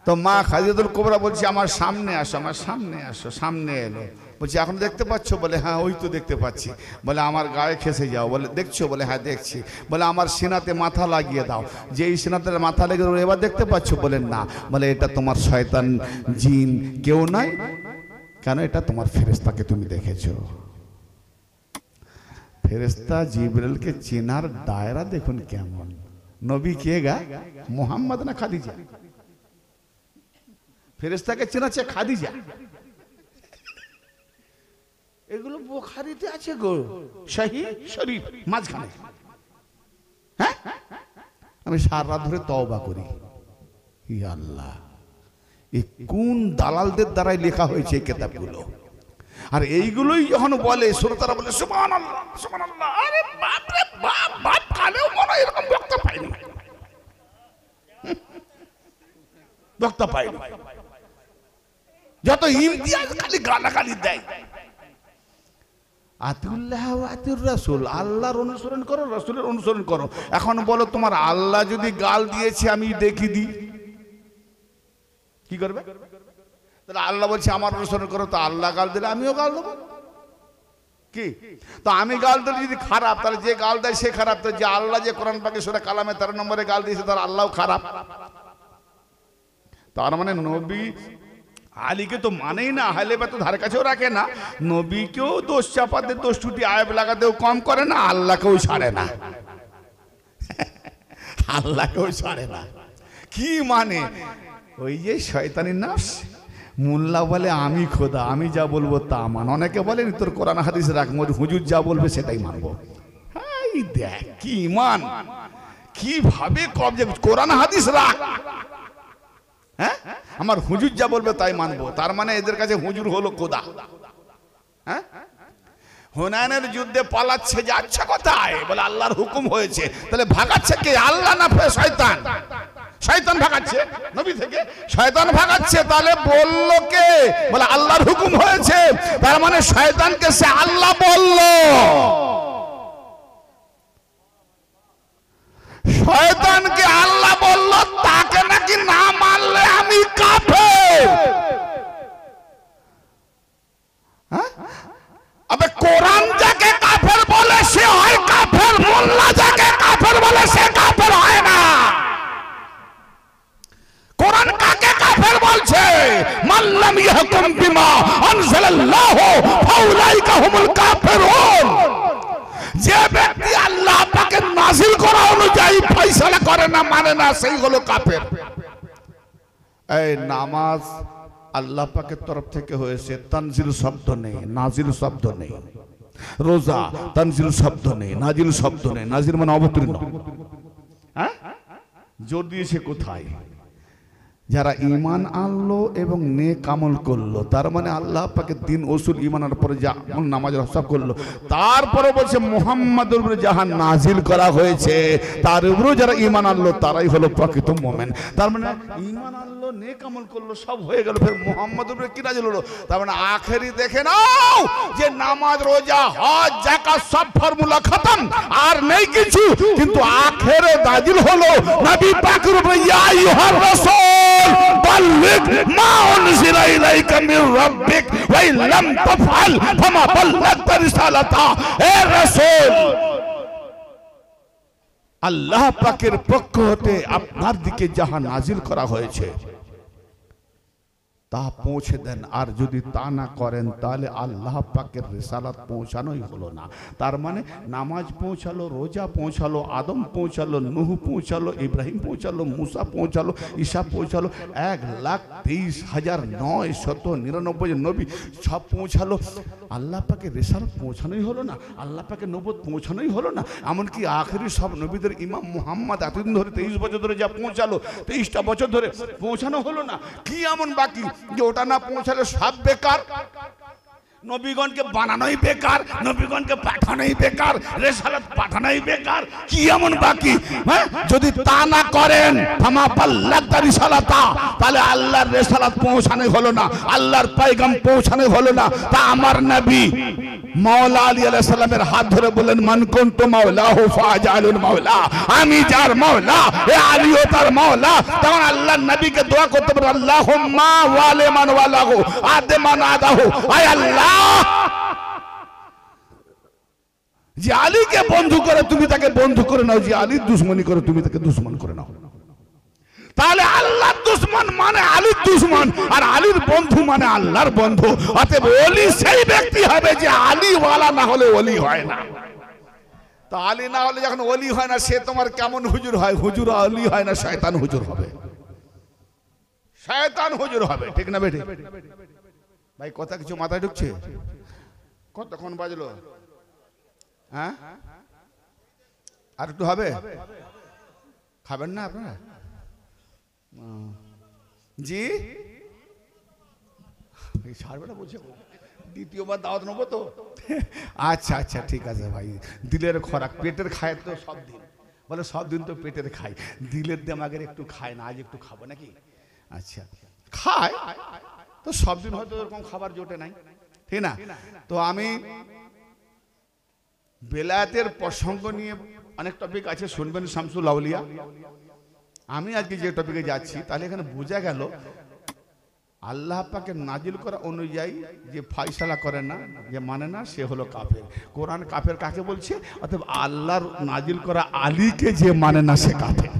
তো মা খাদিজাতুল কুবরা বলছে আমার সামনে আসো সামনে এলো বলছি এখন দেখতে পাচ্ছ? বলে হ্যাঁ ওই তো দেখতে পাচ্ছি। বলে আমার গায়ে খেসে যাও। বলে দেখছো? বলে হ্যাঁ দেখছি। বলে আমার সিনাতে মাথা লাগিয়ে দাও। যে এই সিনাতে মাথা লাগিয়ে দাও, এবার দেখতে পাচ্ছ? বলে না। বলে এটা তোমার শয়তান জিন, কেউ নাই। কেন? এটা তোমার ফেরেশতাকে তুমি দেখেছো। ফেরেশতা জিবরাইলকে চেনার দায়রা দেখুন কেমন। নবী কে গা? মুহাম্মদ না খাদিজা? ফেরেশতাকে চেনাচ্ছে খাদিজা। এগুলো বুখারীতে আছে গো, সহিহ শরীফ মাঝখানে। হ্যাঁ, আমি সারা রাত ধরে তওবা করি, ই আল্লাহ এই কোন দালালদের দ্বারাই লেখা হয়েছে এই কিতাবগুলো। আর এইগুলোই যখন বলে শ্রোতারা বলে সুবহানাল্লাহ সুবহানাল্লাহ, আরে বাপ রে বাপ, বাপ কালেও মনে হয় এরকম বক্তা পাইনি, বক্তা পাইনি। যত ইমতিয়াজ খালি গালাগালি দেয়। আতিউল্লাহ ওয়া আতিউর রাসূল, আল্লাহর অনুসরণ করো, রাসূলের অনুসরণ করো। এখন বলো তোমার আল্লাহ যদি গাল দিয়েছে আমি দেখি দিই, কি করবে? তাহলে আল্লাহ বলছে আমার অনুসরণ করো, তো আল্লাহ গাল দিলে আমিও গাল দেবো কি? তো আমি গাল দিলে যদি খারাপ, তাহলে যে গাল দেয় সে খারাপ। তো যে আল্লাহ যে কোরআন পাকে সূরা কালামে 13 নম্বরে গাল দিয়েছে তার আল্লাহও খারাপ। তার মানে নবী আলীকে তো মানেই না, হালে বা তো ধারে কাছেও রাখে না। নবীকেও দোষ চাপাতে, দোষ ছুটি আয়েব লাগাতেও কম করে না, আল্লাহকেও ছাড়ে না, আল্লাহকেও ছাড়ে না। কি মানে? ওই যে শয়তানি নফস, মোল্লা বলে আমি খোদা, আমি যা বলবো তা মান। অনেকে বলেন তোর কোরআন হাদিস রাখ, মোর হুজুর যা বলবে সেটাই মানবো। এই দেখ কি ইমান, কিভাবে কবজে কোরআন হাদিস রাখ, হ্যাঁ আমার হুজুর যা বলবে তাই মানবো। তার মানে এদের কাছে হুজুর হলো খোদা। হ্যাঁ, হুনাইনের যুদ্ধে পালাচ্ছে, যাচ্ছে কোথায়? বলে আল্লাহর হুকুম হয়েছে। তাহলে ভাগাচ্ছে কে? আল্লাহ না শয়তান? শয়তান ভাগাচ্ছে নবী থেকে, শয়তান ভাগাচ্ছে। তাহলে বললো কে? বলে আল্লাহর হুকুম হয়েছে। তার মানে শয়তানকে সে আল্লাহ বললো। শয়তানকে আল্লাহ বললো, তাকে নাকি না মানলে আমি কাফের। হ্যাঁ, আবে কোরআন যাকে কাফের বলে সে হয় কাফের, মোল্লা যাকে কাফের বলে সে কাফের হয় না। কোরআন কাকে কাফের বলছে? মাল্লাম ইয়াহকুম বিমা আনজালাল্লাহু ফাউলাইকা হুমুল কাফিরুন। যে ব্যক্তি আল্লাহ পাকের নাযিল করা অনুযায়ী ফয়সালা করে না, মানে না, সেই হলো কাফের। এই নামাজ আল্লাহ পাকের তরফ থেকে হয়েছে, তানজিল শব্দ নেই, নাজিল শব্দ নেই। রোজা তানজিল শব্দ নেই, নাজিল শব্দ নেই। নাজিল মানে অবতীর্ণ। হ্যাঁ, জোর দিয়েছে কোথায়? যারা ঈমান আনলো এবং নেক আমল করলো, তার মানে আল্লাহ পাকের দিন ওসুল ঈমানের পরে যা নামাজ সব করলো, তারপরে বলছে মুহাম্মাদের উপরে যাহা নাজিল করা হয়েছে তার উপরে যারা ঈমান আনলো তারাই হলো প্রকৃত মুমিন। তার মানে ঈমান আনলো, নেক আমল করলো, সব হয়ে গেল, ফের মুহাম্মাদের উপরে কি নাজিল হলো? তার মানে আখেরি দেখে নাও যে নামাজ, রোজা, হজ, যাকাত সব ফর্মুলা খতম, আর নেই কিছু। কিন্তু আখেরে নাজিল হলো নবী পাকের উপরে, ইয়া আইয়ুহার রাসূল বাল্লিগ মা উনজিলা ইলাইকা মির রাব্বিক ওয়া ইন লাম তাফআল ফামা বাল্লাগতা রিসালাতা। হে রাসূল, আল্লাহ পাকের পক্ষ হতে আপনার দিকে যাহা নাজিল করা হয়েছে তা পৌঁছে দেন। আর যদি তা না করেন তাহলে আল্লাহ পাকের রিসালাত পৌঁছানোই হলো না। তার মানে নামাজ পৌঁছালো, রোজা পৌঁছালো, আদম পৌঁছালো, নূহ পৌঁছালো, ইব্রাহিম পৌঁছালো, মুসা পৌঁছালো, ঈসা পৌঁছালো, 1,23,999 নবী সব পৌঁছালো। আল্লাহ পাকের রিসালাত পৌঁছানোই হলো না, আল্লাহ পাকের নবুয়ত পৌঁছানোই হলো না। এমনকি আখেরি সব নবীদের ইমাম মুহাম্মদ এতদিন ধরে 23 বছর ধরে যা পৌঁছালো, 23টা বছর ধরে পৌঁছানো হলো না। কি এমন বাকি যে ওটা না পৌঁছালে সব বেকার? নবীগণকে বানানোই বেকার, নবীগণকে পাঠানোই বেকার, রিসালাত পাঠানোই বেকার। কি এমন বাকি? হ্যাঁ, যদি তা না করেন ফামা বাল্লাগতা রিসালাতা, তাহলে আল্লাহর রিসালাত পৌঁছানোই হলো না, আল্লাহর পয়গাম পৌঁছানোই হলো না। তা আমার নবী মাওলা আলী আলাইহিস সালামের হাত ধরে বলেন, মান কুনতু মাওলাহু ফাজালুল মাওলা, আমি যার মাওলা এ আলীও তার মাওলা। তখন আল্লাহর নবীকে দোয়া করতে বলেন, আল্লাহুম্মা ওয়ালি মান ওয়ালাহু আদে মান আদাহু, আয় আল্লাহ যে আলীকে বন্ধু করে তুমি তাকে বন্ধু করে নাও, যে আলীর দুশ্মনী করে তুমি তাকে দুশ্মন করে নাও। তাহলে আল্লাহর দুশ্মন মানে আলীর দুশ্মন, আর আলীর বন্ধু মানে আল্লাহর বন্ধু। অতএব ওলি সেই ব্যক্তি হবে যে আলীওয়ালা না হলে ওলি হয় না। তো আলী না হলে যখন ওলি হয় না, সে তোমার কেমন হুজুর হয়? হুজুর আলী হয় না, শয়তান হুজুর হবে, শয়তান হুজুর হবে। ঠিক না বেটি? ভাই কথা কিছু মাথায় ঢুকছে? কতক্ষণ বাজলো? হ্যাঁ, আর একটু হবে? খাবেন না আপনারা? জি ছাড়বে না বলছে, দ্বিতীয়বার দাওয়াত নেবো তো। আচ্ছা আচ্ছা ঠিক আছে ভাই। দিলের খোরাক পেটের খায় তো সব দিন, বলে সব দিন তো পেটের খাই, দিলের দেমাগের একটু খায় না, আজ একটু খাবো নাকি? আচ্ছা খায় তো, সব দিন হয়তো এরকম খাবার জোটে নাই, ঠিক না? তো আমি বেলায়েতের প্রসঙ্গ নিয়ে অনেক টপিক আছে, শুনবেন শামসুল আউলিয়া। আমি আজকে যে টপিকে যাচ্ছি, তাহলে এখানে বোঝা গেল আল্লাহ পাকে নাজিল করা অনুযায়ী যে ফাইসালা করে না, যে মানে না, সে হলো কাফের। কোরআন কাফের কাকে বলছে? অতএব আল্লাহর নাজিল করা আলীকে যে মানে না, সে কাফের।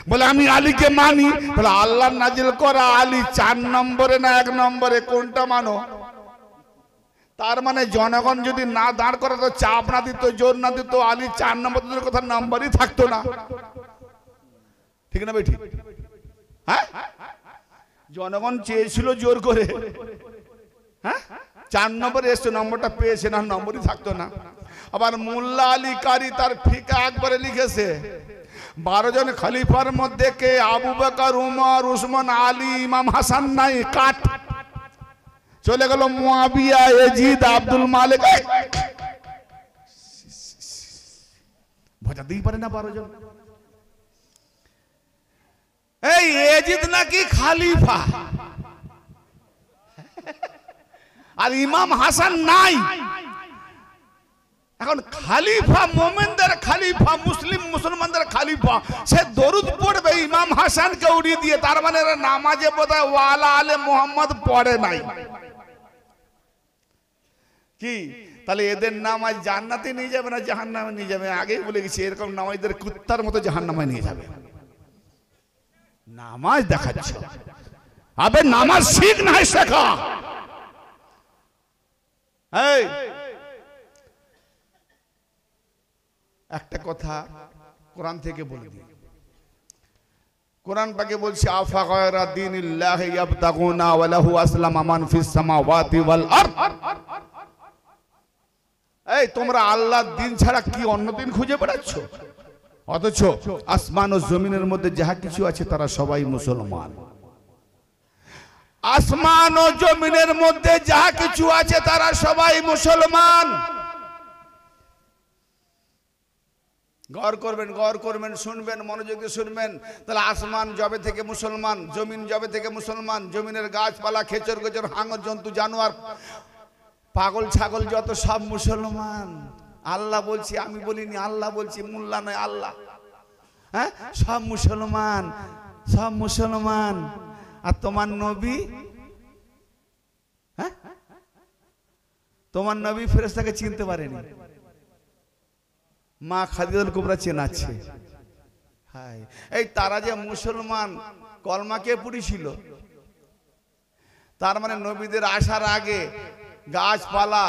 বলে আমি আলীকে মানি, তাহলে আল্লাহর নাজিল করা আলী 4 নম্বরে না 1 নম্বরে? কোনটা মানো? তার মানে জনগণ যদি না দাঁড় করে তো, চাপ না দিত, জোর না দিত, আলী 4 নম্বর কথা নাম্বারই থাকতো না। ঠিক না বেঠি? হ্যাঁ, জনগণ চেয়েছিল জোর করে, হ্যাঁ 4 নম্বরে এসছে, নম্বরটা পেয়েছে না, নম্বরই থাকতো না। আবার মোল্লা আলী কারি তার ফিকা একবারে লিখেছে, 12 জন খলিফার মধ্যে কে? আবু বকর, উমর, উসমান, আলী, ইমাম হাসান নাই, কাট। চলে গেল মুয়াবিয়া, ইয়াজিদ, আব্দুল মালিক, বোঝাতেই পারে না 12 জন। এই ইয়াজিদ নাকি খলিফা, আর ইমাম হাসান নাই। এখন খলিফা, মোমেনদের খলিফা, মুসলমানদের খলিফা, সে দরুদ পড়বে ইমাম হাসানকে উড়িয়ে দিয়ে, তার মানে নামাজে বোধহয় ওয়ালা আলে মোহাম্মদ পড়ে নাই কি? তাহলে এদের নামাজ জান্নাতে নিয়ে যাবে না জাহান্নামে নিয়ে যাবে? আগেই বলে গেছি, এরকম নামাজদের কুত্তার মতো জাহান্নামে নিয়ে যাবে। নামাজ দেখাচ্ছে, আবে নামাজ শিখ না, শেখা। এই একটা কথা কোরআন থেকে বলে দিই, কোরআন পাকে বলছে, আফা গায়রা দীনিল্লাহি ইয়াবতাগুনা ওয়া লাহু আসলামা মান ফিস সামাওয়াতি ওয়াল আরদ। এই তোমরা আল্লাহর দিন ছাড়া কি অন্য দিন খুঁজে বেড়াচ্ছ? অথচ আসমান ও জমিনের মধ্যে যাহা কিছু আছে তারা সবাই মুসলমান। আসমান ও জমিনের মধ্যে যাহা কিছু আছে তারা সবাই মুসলমান। গৌর করবেন, শুনবেন, মনোযোগে শুনবেন। তাহলে আসমান জবে থেকে মুসলমান, জমিন জবে থেকে মুসলমান, জমিনের গাছপালা, খেচর গেচর, হাঙর, জন্তু, জানোয়ার, পাগল ছাগল যত সব মুসলমান। আল্লাহ বলছি, আমি বলিনি, আল্লাহ বলছি, মোল্লা নয় আল্লাহ। হ্যাঁ, সব মুসলমান, সব মুসলমান। আর তোমার নবী, হ্যাঁ তোমার নবী ফেরেশতাকে চিনতে পারেনি, মা খাদিজাতুল কুবরা চেনাচ্ছে। হায়, এই তারা যে মুসলমান কলমাকে পড়েছিল, তার মানে নবীদের আসার আগে গাছপালা,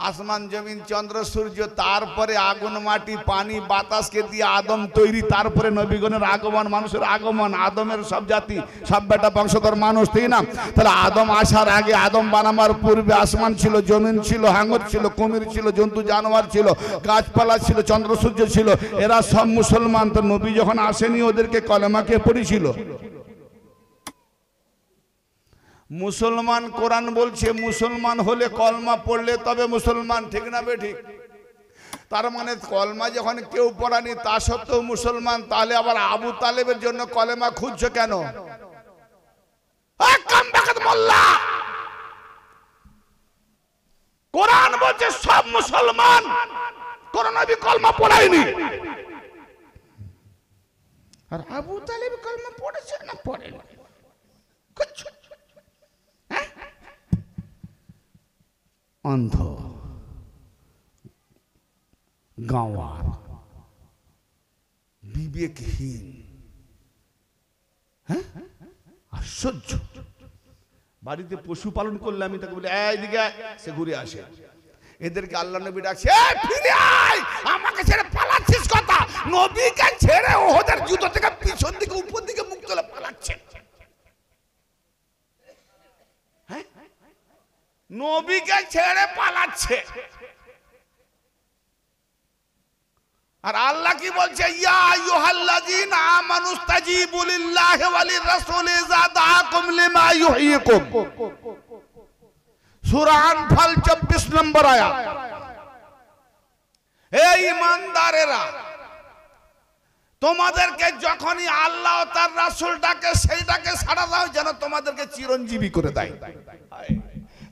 আসমান জমিন, চন্দ্র সূর্য, তারপরে আগুন মাটি পানি বাতাসকে দিয়ে আদম তৈরি, তারপরে নবীগণের আগমন, মানুষের আগমন, আদমের সব জাতি সব বেটা বংশধর মানুষ, ঠিক না? তাহলে আদম আসার আগে, আদম বানাবার পূর্বে আসমান ছিল, জমিন ছিল, হাঙর ছিল, কুমির ছিল, জন্তু জানোয়ার ছিল, গাছপালা ছিল, চন্দ্র সূর্য ছিল, এরা সব মুসলমান। তো নবী যখন আসেনি ওদেরকে কলেমাকে পড়েছিল। মুসলমান, কোরআন বলছে মুসলমান হলে কলমা পড়লে তবে মুসলমান, ঠিক না বে ঠিক? তার মানে কলমা যখন কেউ পড়ানি তা সত্ত্বেও মুসলমান, তাহলে আবার আবু তালেবের জন্য কলেমা খুঁজছো কেন? কোরআন বলছে সব মুসলমান, কোন নবী কলমা পড়ায়নি। আর আবু তালেব কলমা পড়েছে না পড়েনি? অন্ধ, গাঁওয়ার, বিবেকহীন। হ্যাঁ, আশ্চর্য। বাড়িতে পশু পালন করলে আমি তাকে বলি এইদিকে, সে ঘুরে আসে। এদেরকে আল্লাহ নবী ডাকছে, ফিরে আয়, আমাকে ছেড়ে পালাচ্ছিস কথা। নবীকে ছেড়ে ওদের জুতো থেকে পিছন দিকে উপর দিকে মুখ তুলে পালাচ্ছে। হ্যাঁ, নবীকে ছেড়ে পালাচ্ছে। আর আল্লাহ কি বলছে, ইয়া আইয়ুহাল্লাযীনা আমানুস্তাজিবু লিল্লাহি ওয়া লির-রাসূলি ইযা দাআকুম লিমা ইউহয়িকুম। সূরা আনফাল 24 নম্বর আয়াত। হে ঈমানদারেরা, তোমাদেরকে যখনই আল্লাহ ও তার রাসূল ডাকে, সেইটাকে সাড়া দাও যেন তোমাদেরকে চিরঞ্জীবী করে দেয়।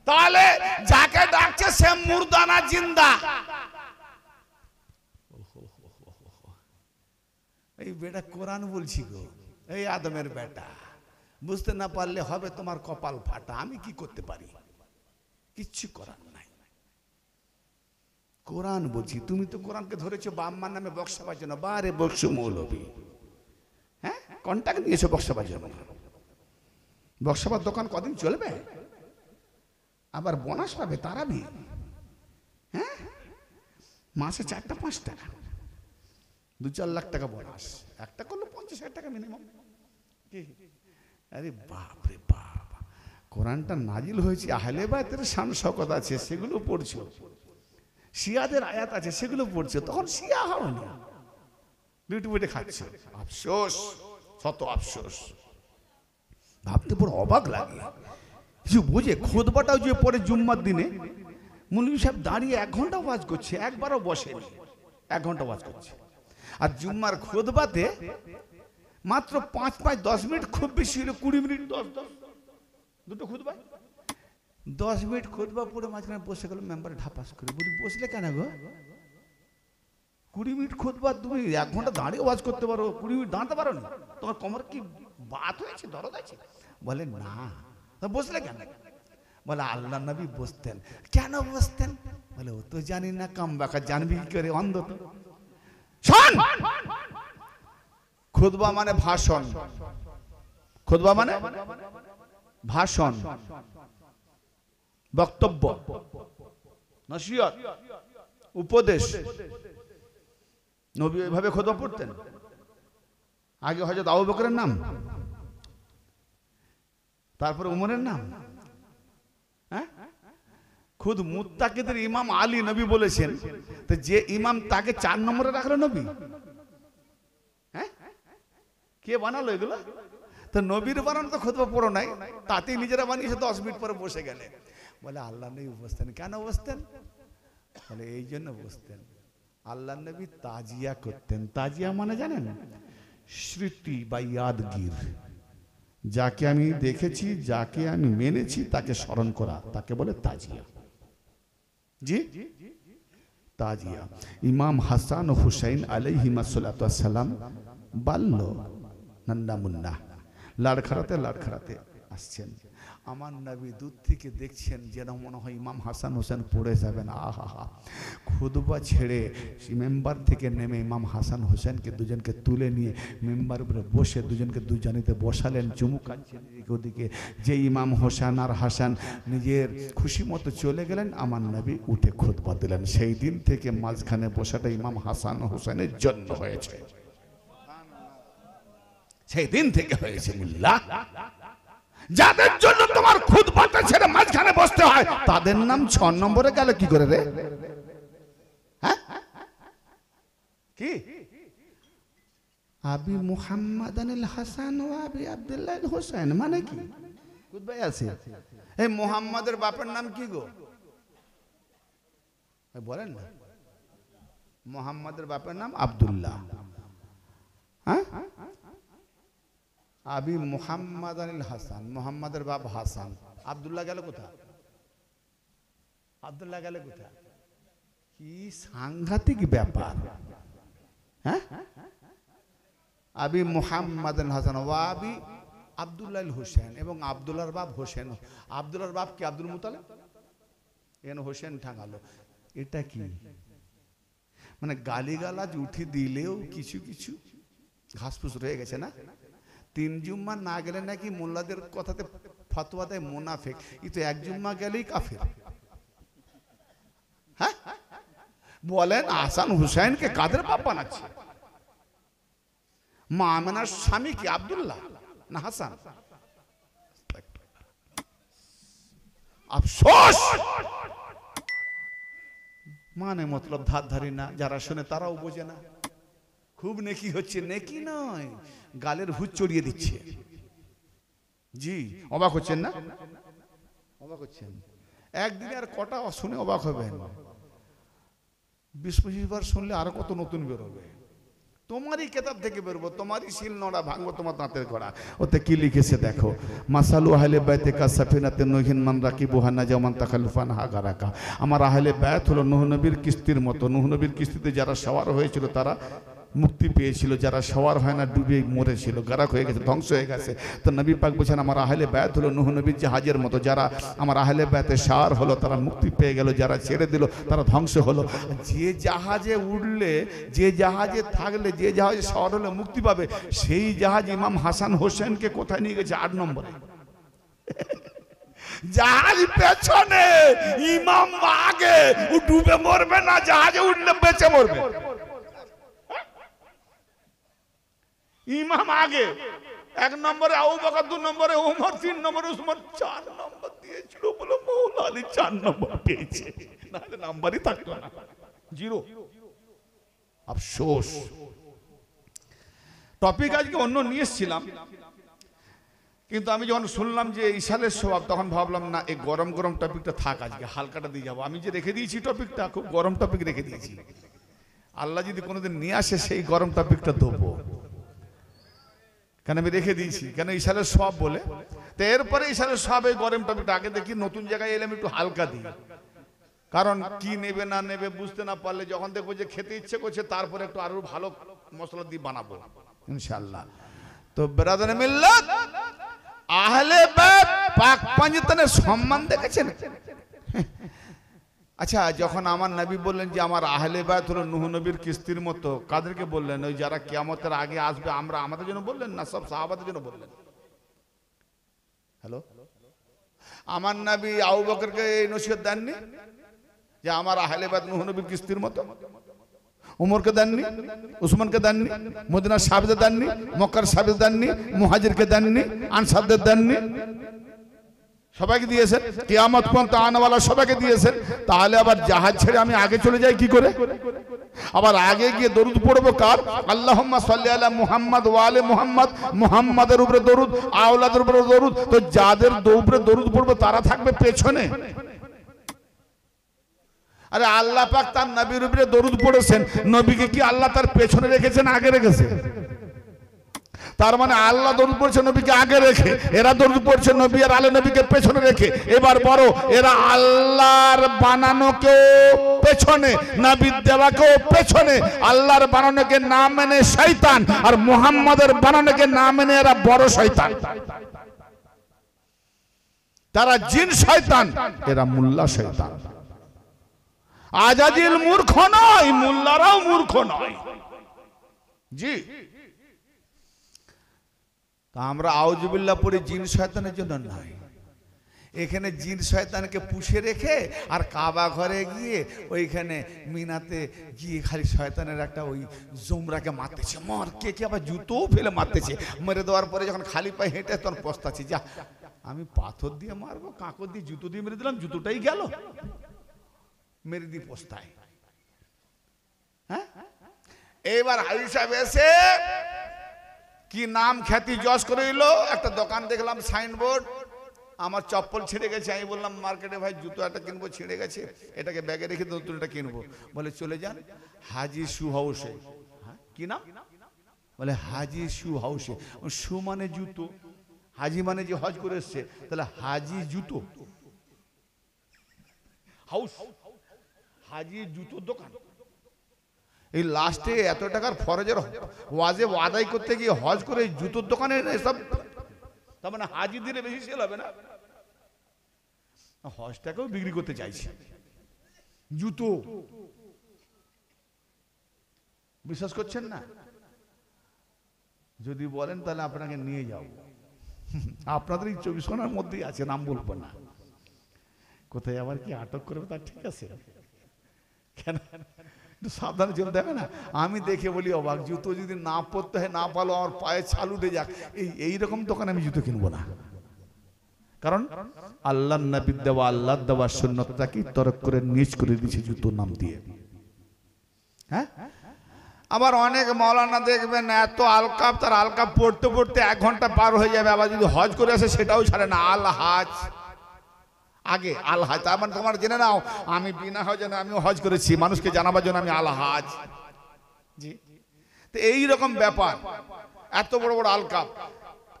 তাহলে যাকে ডাকছে সে মুর্দা না জিন্দা? এই বেটা কোরআন বলছি গো, এই আদমের বেটা, বুঝতে না পারলে হবে তোমার কপাল ফাটা। আমি কি করতে পারি? কিচ্ছু করার নাই। কোরআন বলছি, তুমি তো কোরআনকে ধরেছো বাম্মার নামে বক্সাবার জন্য। বারে বক্সু মৌলবী, হ্যাঁ, কন্ট্যাক্ট নিয়েছো বক্সাবার জন্য। বক্সাবার দোকান কদিন চলবে? আবার বোনাস পাবে তারাবি, হ্যাঁ, মাসে 4টা 5টা, 2-4 লাখ টাকা বোনাস। একটা করলে 50,000 টাকা মিনিমাম। আরে বাপ রে বাপ, কোরআনটা নাজিল হয়েছে, আহলে বাইতের শান শওকত আছে, সেগুলো পড়ছো। শিয়াদের আয়াত আছে, সেগুলো পড়ছো। তখন শিয়া হও না, বিউটি বেটে খাচ্ছ। আফসোস, শত আফসোস। ভাবতে বড় অবাক লাগে। কিছু বুঝে খুতবাটাও যে পরে জুম্মার দিনে মৌলভী সাহেব দাঁড়িয়ে 1 ঘন্টা ওয়াজ করছে, একবারও বসেনি, 1 ঘন্টা ওয়াজ করছে। আর জুম্মার খুতবাতে মাত্র 5-10 মিনিট, খুব বেশি হলো 20 মিনিট, 10 দুটো খুতবা, 10 মিনিট খুতবা পড়ে মাঝখানে বসে গেল মেম্বার ঢাপাস করে। বলি বসলে কেন গো? 20 মিনিট খুতবা, তুমি 1 ঘন্টা দাঁড়িয়ে ওয়াজ করতে পারো, 20 মিনিট দাঁড়াতে পারো না? তোমার কোমর কি বাত হয়েছে, দরদ আছে? বলে না। বসলে কেন? বলে আল্লাহ নবী বসতেন। কেন বসতেন? বলে ও তো জানি না, কাম বাকা জানবি কি করে, অন্ধ তো। শোন, খুতবা মানে ভাষণ। খুতবা মানে ভাষণ, বক্তব্য, নসিহত, উপদেশ। নবী এইভাবে খুতবা পড়তেন। আগে হযরত আবু বকরের নাম, তারপরে উমরের নাম। হ্যাঁ, খুদ মুত্তাকিদের ইমাম আলী নবী বলেছেন, তো যে ইমাম তাকে 4 নম্বরে রাখলো নবী। হ্যাঁ, কে বানালো এগুলো? তো নবীর বানানো তো খুতবা পড়ো নাই, তাতেই নিজেরা বানিয়েছে। 10 মিনিট পরে বসে গেলে। বলে আল্লাহ নবী বসতেন। কেন বসতেন? বলে এই জন্য বসতেন, আল্লাহ নবী তাজিয়া করতেন। তাজিয়া মানে জানেন? স্মৃতি বা ইয়াদগির। যাকে আমি দেখেছি, যাকে আমি মেনেছি, তাকে স্মরণ করা, তাকে বলে তাজিয়া। জি, তাজিয়া। ইমাম হাসান ও হুসাইন আলাইহিমাস সালাতু ওয়াস সালাম বাল্য নান্না মুন্না, লাড়খাড়াতে লাড়খাড়াতে আসছেন। আমার নবী দূর থেকে দেখছেন, যেন মনে হয় ইমাম হাসান হোসেন পড়ে যাবেন। আহা হা, খুতবা ছেড়ে মেম্বার থেকে নেমে ইমাম হাসান হোসেনকে দুজনকে তুলে নিয়ে মেম্বার উপরে বসে দুজনকে দুজনিতে বসালেন, চুমু খাচ্ছেন এদিকে ওদিকে। যে ইমাম হোসেন আর হাসান নিজের খুশি মতো চলে গেলেন, আমার নবী উঠে খুতবা দিলেন। সেই দিন থেকে মাঝখানে বসাটা ইমাম হাসান হোসেনের জন্য হয়েছে। সেই দিন থেকে হয়েছে মিল্লা। যাদের জন্য তোমার খুতবাটা ছেড়ে মাঝখানে বসতে হয়, তাদের নাম 6 নম্বরে গেল কি করে রে? হ্যাঁ, কি আবি মুহাম্মাদানিল হাসান ওয়া আবি আব্দুল্লাহ হোসেন মানে কি? খুতবায় আছে। এই মুহাম্মাদের বাপের নাম কি গো? বলেন না। মুহাম্মাদের বাপের নাম আব্দুল্লাহ। হ্যাঁ, আবি মুহাম্মাদ আনিল হাসান, মুহাম্মাদের বাপ হাসান। আব্দুল্লাহ গেল কোথা? আব্দুল্লাহ গেল কোথা? কি সাংঘাতিক ব্যাপার! হ্যাঁ, আবি মুহাম্মাদ আনিল হাসান ওয়া আবি আব্দুল্লাহ হোসেন, এবং আব্দুল্লাহর বাপ হোসেন। আব্দুল্লাহর বাপ কি? আব্দুল মুতালিব। এন হোসেন ঠাঙালো, এটা কি? মানে গালিগালাজ উঠে দিলেও কিছু কিছু ঘাসফুস রয়ে গেছে না। 3 জুম্মা না গেলে নাকি মোল্লাদের কথাতে ফতোয়া দেয় মুনাফিক, ই তো 1 জুম্মা গেলেই কাফের। হ্যাঁ বলেন, হাসান হুসাইনকে কাদের বাপ বানাচ্ছে? মা আমেনার স্বামী কি আব্দুল্লাহ না হাসান? আফসোস, মানে মতলব ধার ধারি না, যারা শুনে তারাও বোঝে না। খুব নেকি হচ্ছে, নেকি নয়, গালের ভূত চড়িয়ে দিচ্ছে। জি অবাক হচ্ছেন না? অবাক হচ্ছেন? একদিনে আর কটা শুনে অবাক হবেন? 20-25 বার শুনলে আরো কত নতুন বেরোবে। তোমারই কেতাব থেকে বেরোবো, তোমারই শিল নড়া ভাঙবো, তোমার দাঁতের ঘোড়া। ওতে কি লিখেছে দেখো, মাসালু আহলে বাইতে কা সাফিনাতে নূহিন মান রাকিবুহা নাজা মান তাখাল্লুফান হাগারাকা। আমার আহলে বাইত হলো নূহ নবীর কিস্তির মতো। নূহ নবীর কিস্তিতে যারা সওয়ার হয়েছিল তারা মুক্তি পেয়েছিল, যারা সওয়ার হয় না ডুবে মরেছিল, গারাক হয়ে গেছে, ধ্বংস হয়ে গেছে। তো নবী পাক বলেছেন আমার আহলে বায়াত হলো নূহ নবীর জাহাজের মতো, যারা আমার আহলে বায়াতে সার হলো তারা মুক্তি পেয়ে গেল, যারা ছেড়ে দিল তারা ধ্বংস হলো। যে জাহাজে উঠলে, যে জাহাজে থাকলে, যে জাহাজে সার হলে মুক্তি পাবে, সেই জাহাজ ইমাম হাসান হোসেনকে কোথায় নিয়ে গেছে? 8 নম্বরে। জাহাজ পেছনে, ইমাম আগে, ও ডুবে মরবে না, জাহাজে উঠলে বেঁচে মরবে। ইমাম আগে, 1 নম্বরে আবু বকর, 2 নম্বরে ওমর, 3 নম্বরে উসমান, 4 নম্বর দিয়েছিল বলে মৌলা আলী 4 নম্বর পেয়েছে, নাহলে নাম্বারই থাকতো না, 0। আফসোস। টপিক আজকে অন্য নিয়ে এসেছিলাম, কিন্তু আমি যখন শুনলাম যে ইশালের স্বভাব, তখন ভাবলাম না, এই গরম গরম টপিকটা থাক, আজকে হালকাটা দিয়ে যাবো। আমি যে রেখে দিয়েছি টপিকটা, খুব গরম টপিক রেখে দিয়েছি। আল্লাহ যদি কোনোদিন নিয়ে আসে, সেই গরম টপিকটা দেবো, কেন আমি রেখে দিয়েছি, কেন ইশালের সব বলে। তো এরপরে ইশালের সব এই গরম টপিকটা আগে দেখি, নতুন জায়গায় এলাম একটু হালকা দিই, কারণ কি নেবে না নেবে বুঝতে না পারলে যখন দেখবো যে খেতে ইচ্ছে করছে, তারপরে একটু আরো ভালো মশলা দিয়ে বানাবো ইনশাআল্লাহ। তো ব্রাদার মিল্লাত, আহলে বাইত পাক পাঞ্জাতনের সম্মান দেখেছেন? আচ্ছা, যখন আমার নবী বললেন যে আমার আহলে বায়ত হলো নূহ নবীর কিস্তির মতো, কাদেরকে বললেন? ওই যারা কিয়ামতের আগে আসবে, আমরা আমাদের জন্য বললেন না সব সাহাবাদের জন্য বললেন? হ্যালো, আমার নবী আবু বকরকে এই নসিহত দেননি যে আমার আহলে বায়ত নূহ নবীর কিস্তির মতো? উমরকে দেননি, উসমানকে দেননি, মদিনার সাহাবীদের দেননি, মক্কার সাহাবীদের দেননি, মুহাজিরকে দেননি, আনসারদের দেননি? সবাইকে দিয়েছেন, কিয়ামত পর্যন্ত আনাওয়ালা সবাইকে দিয়েছেন। তাহলে আবার জাহাজ ছেড়ে আমি আগে চলে যাই কি করে? আবার আগে গিয়ে দরুদ পড়বো কার? আল্লাহুম্মা সাল্লি আলা মুহাম্মাদ ওয়া আলি মুহাম্মাদ, মুহাম্মাদের উপরে দরুদ, আওলাদের উপরে দরুদ। তো যাদের উপরে দরুদ পড়বো তারা থাকবে পেছনে। আরে আল্লাহ পাক তার নবীর উপরে দরুদ পড়েছেন, নবীকে কি আল্লাহ তার পেছনে রেখেছেন আগে রেখেছেন? তার মানে আল্লাহ দরুদ পড়ছে নবীকে আগে রেখে, এরা দরুদ পড়ছে নবী আর আলে নবীকে পেছনে রেখে। এবার বড়, এরা আল্লাহর বানানোকে পেছনে, নবীর দেওয়াকেও পেছনে। আল্লাহর বানানোকে না মেনে শয়তান, আর মুহাম্মাদের বানানোকে না মেনে এরা বড় শয়তান। তারা জিন শয়তান, এরা মুল্লা শয়তান। আজাজিল মূর্খ নয়, মুল্লারাও মূর্খ নয়। জি, আমরা আউযুবিল্লাহ পড়ি জিন শয়তানের জন্য নয়। এখানে জিন শয়তানকে পুষে রেখে আর কাবা ঘরে গিয়ে ওইখানে মিনাতে গিয়ে খালি শয়তানের একটা ওই জুমরাকে মারতেছে, মার কে কে, আবার জুতোও ফেলে মারতেছে। মেরে দেওয়ার পরে যখন খালি পায়ে হেঁটে তখন পস্তাচ্ছি, যা আমি পাথর দিয়ে মারবো, কাঁকর দিয়ে জুতো দিয়ে মেরে দিলাম, জুতোটাই গেল, মেরে দিয়ে পস্তায়। হ্যাঁ, এবার হাজি সাহেব এসে কি নাম খ্যাতি যশ করে এলো। একটা দোকান দেখলাম সাইনবোর্ড, আমার চপ্পল ছিঁড়ে গেছে। আমি বললাম মার্কেটে ভাই জুতো একটা কিনবো, ছিঁড়ে গেছে, এটাকে ব্যাগে রেখে নতুন এটা কিনবো। বলে চলে যান হাজি শু হাউসে। কি নাম? বলে হাজি শু হাউসে। শু মানে জুতো, হাজি মানে যে হজ করে এসছে, তাহলে হাজি জুতো হাউস, হাজি জুতোর দোকান। এই লাস্টে এত টাকার ফরজের ওয়াজিব আদায় করতে গিয়ে হজ করে জুতোর দোকানে সব, তার মানে হাজি দিলে বেশি সেল হবে না? হজটাকেও বিক্রি করতে চাইছে। জুতো বিশ্বাস করছেন না? যদি বলেন তাহলে আপনাকে নিয়ে যাব। আপনাদের এই 24 ঘন্টার মধ্যেই আছে, নাম বলবো না। কোথায় আবার কি আটক করবে তার ঠিক আছে, কেন সাবধানে চলতে দেবে না। আমি দেখে বলি অবাক, জুতো যদি না পরতে হয়, না পালো আমার পায়ে ছাল উঠে যাক, এইরকম দোকানে আমি জুতো কিনবো না। কারণ আল্লাহ নবীর দেওয়া, আল্লাহ দেওয়া সুন্নতটাকে তরক করে নিচ করে দিয়েছে জুতোর নাম দিয়ে। হ্যাঁ, আবার অনেক মাওলানা দেখবেন এত আলকাপ, তার আলকাপ পড়তে পড়তে 1 ঘন্টা পার হয়ে যাবে, আবার যদি হজ করে আসে সেটাও ছাড়ে না। আল হাজ, আগে আল হাজ, তার মানে তোমার জেনে নাও আমি বিনা হজে না, আমি হজ করেছি, মানুষকে জানাবার জন্য আমি আল হাজ। জি, তো এইরকম ব্যাপার, এত বড় বড় আলকাপ,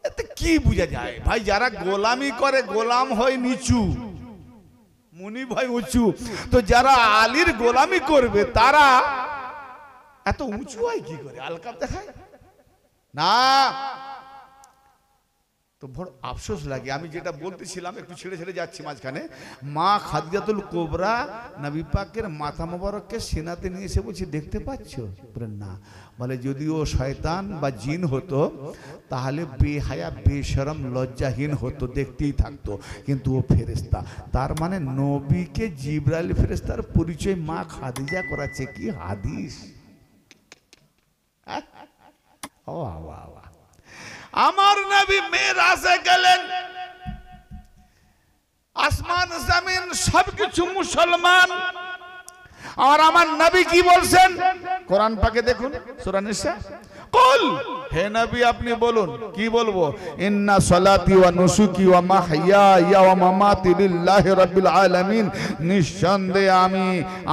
এতে কি বোঝা যায় ভাই? যারা গোলামি করে, গোলাম হয় নিচু, মুনি ভাই উঁচু, তো যারা আলীর গোলামি করবে তারা এত উঁচু হয় কি করে? আলকাপ দেখায় না, তো বড় আফসোস লাগে। আমি যেটা বলতেছিলাম, একটু ছেড়ে ছেড়ে যাচ্ছি মাঝখানে। মা খাদিজাতুল কোবরা নবী পাকের মাথা মোবারককে সিনাতে নিয়ে এসে বলছে, দেখতে পাচ্ছ? বলে না। বলে যদি ও শয়তান বা জিন হতো তাহলে বেহায়া, বেশরম, লজ্জাহীন হতো, দেখতেই থাকতো, কিন্তু ও ফেরেশতা। তার মানে নবীকে জিবরাইল ফেরেশতার পরিচয় মা খাদিজা করাচ্ছে। কি হাদিস! ও বাবা, আমার নবী মেরাজে গেলেন, আসমান জমিন সবকিছু মুসলমান। আর আমার নবী কি বলছেন কোরআন পাকে দেখুন, সূরা নিসা, কুল, হে নবী আপনি বলুন। কি বলবো? ইন্না সালাতি ওয়া নুসুকি ওয়া মাহইয়া ওয়া মামাতি লিল্লাহি রাব্বিল আলামিন, নিঃসন্দেহে আমি,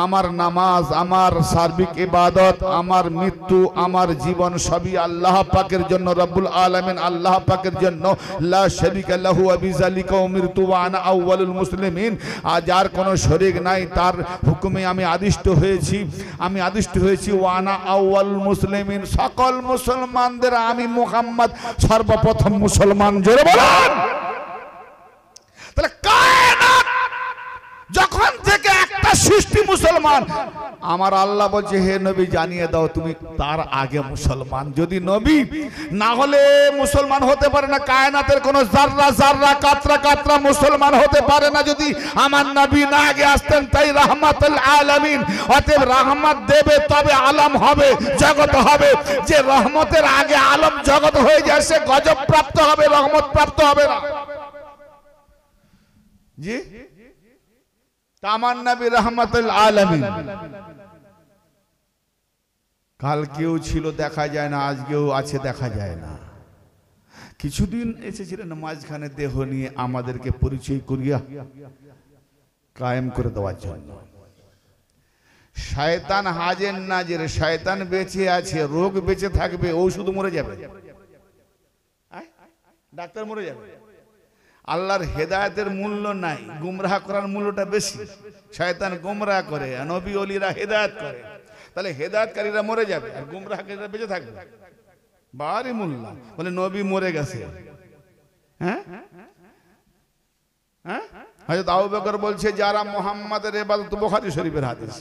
আমার নামাজ, আমার সার্বিক ইবাদত, আমার মৃত্যু, আমার জীবন সবই আল্লাহ পাকের জন্য, রব্বুল আলামিন আল্লাহ পাকের জন্য। লা শারীকা লাহু ওয়া বিযালিকা উমিরতু ওয়া আনা আউয়ালুল মুসলিমিন, আজ আর কোনো শরীক নাই, তার হুকুমে আমি আদিষ্ট হয়েছি, আমি আদিষ্ট হয়েছি। ওয়া আনা আউয়ালুল মুসলিমিন, সকল মুসলমানদের আমি মুহাম্মদ সর্বপ্রথম মুসলমান। জোরে বলেন। তাহলে কায়নাত যখন থেকে একটা সৃষ্টি মুসলমান, আমার আল্লাহ বলছে হে নবী জানিয়ে দাও তুমি তার আগে মুসলমান। যদি নবী না হলে মুসলমান হতে পারে না, কায়নাতের কোন জাররা জাররা, কাতরা কাতরা মুসলমান হতে পারে না যদি আমার নবী না আগে আসতেন। তাই রাহমাতুল আলামিন, অতএব রহমত দেবে তবে আলম হবে, জগৎ হবে। যে রহমতের আগে আলম জগৎ হয়ে যায় সে গজব প্রাপ্ত হবে, রহমত প্রাপ্ত হবে না। জি, আমার নবী রাহমাতুল আলামিন। কালকেও ছিল দেখা যায় না, আজকেও আছে দেখা যায় না। কিছুদিন এসেছিলেন মাঝখানে দেহ নিয়ে আমাদেরকে পরিচয় করিয়া কায়েম করে দেওয়ার জন্য। শয়তান হাজের নাজের, শয়তান বেঁচে আছে, রোগ বেঁচে থাকবে, ঔষধ মরে যাবে, ডাক্তার মরে যাবে। আল্লাহর হেদায়েতের মূল্য নাই, গুমরাহ করার মূল্যটা বেশি। শয়তান গুমরাহ করে, নবী ওলিরা হেদায়েত করে। তাহলে হেদায়েতকারীরা মরে যাবে আর গুমরাহকারীরা বেঁচে থাকবে। বাড়ি মূল্য বলে নবী মরে গেছে। হ্যাঁ হ্যাঁ, হযরত আবু বকর বলছে যারা মুহাম্মাদের ইবাদত, বুখারী শরীফের হাদিস,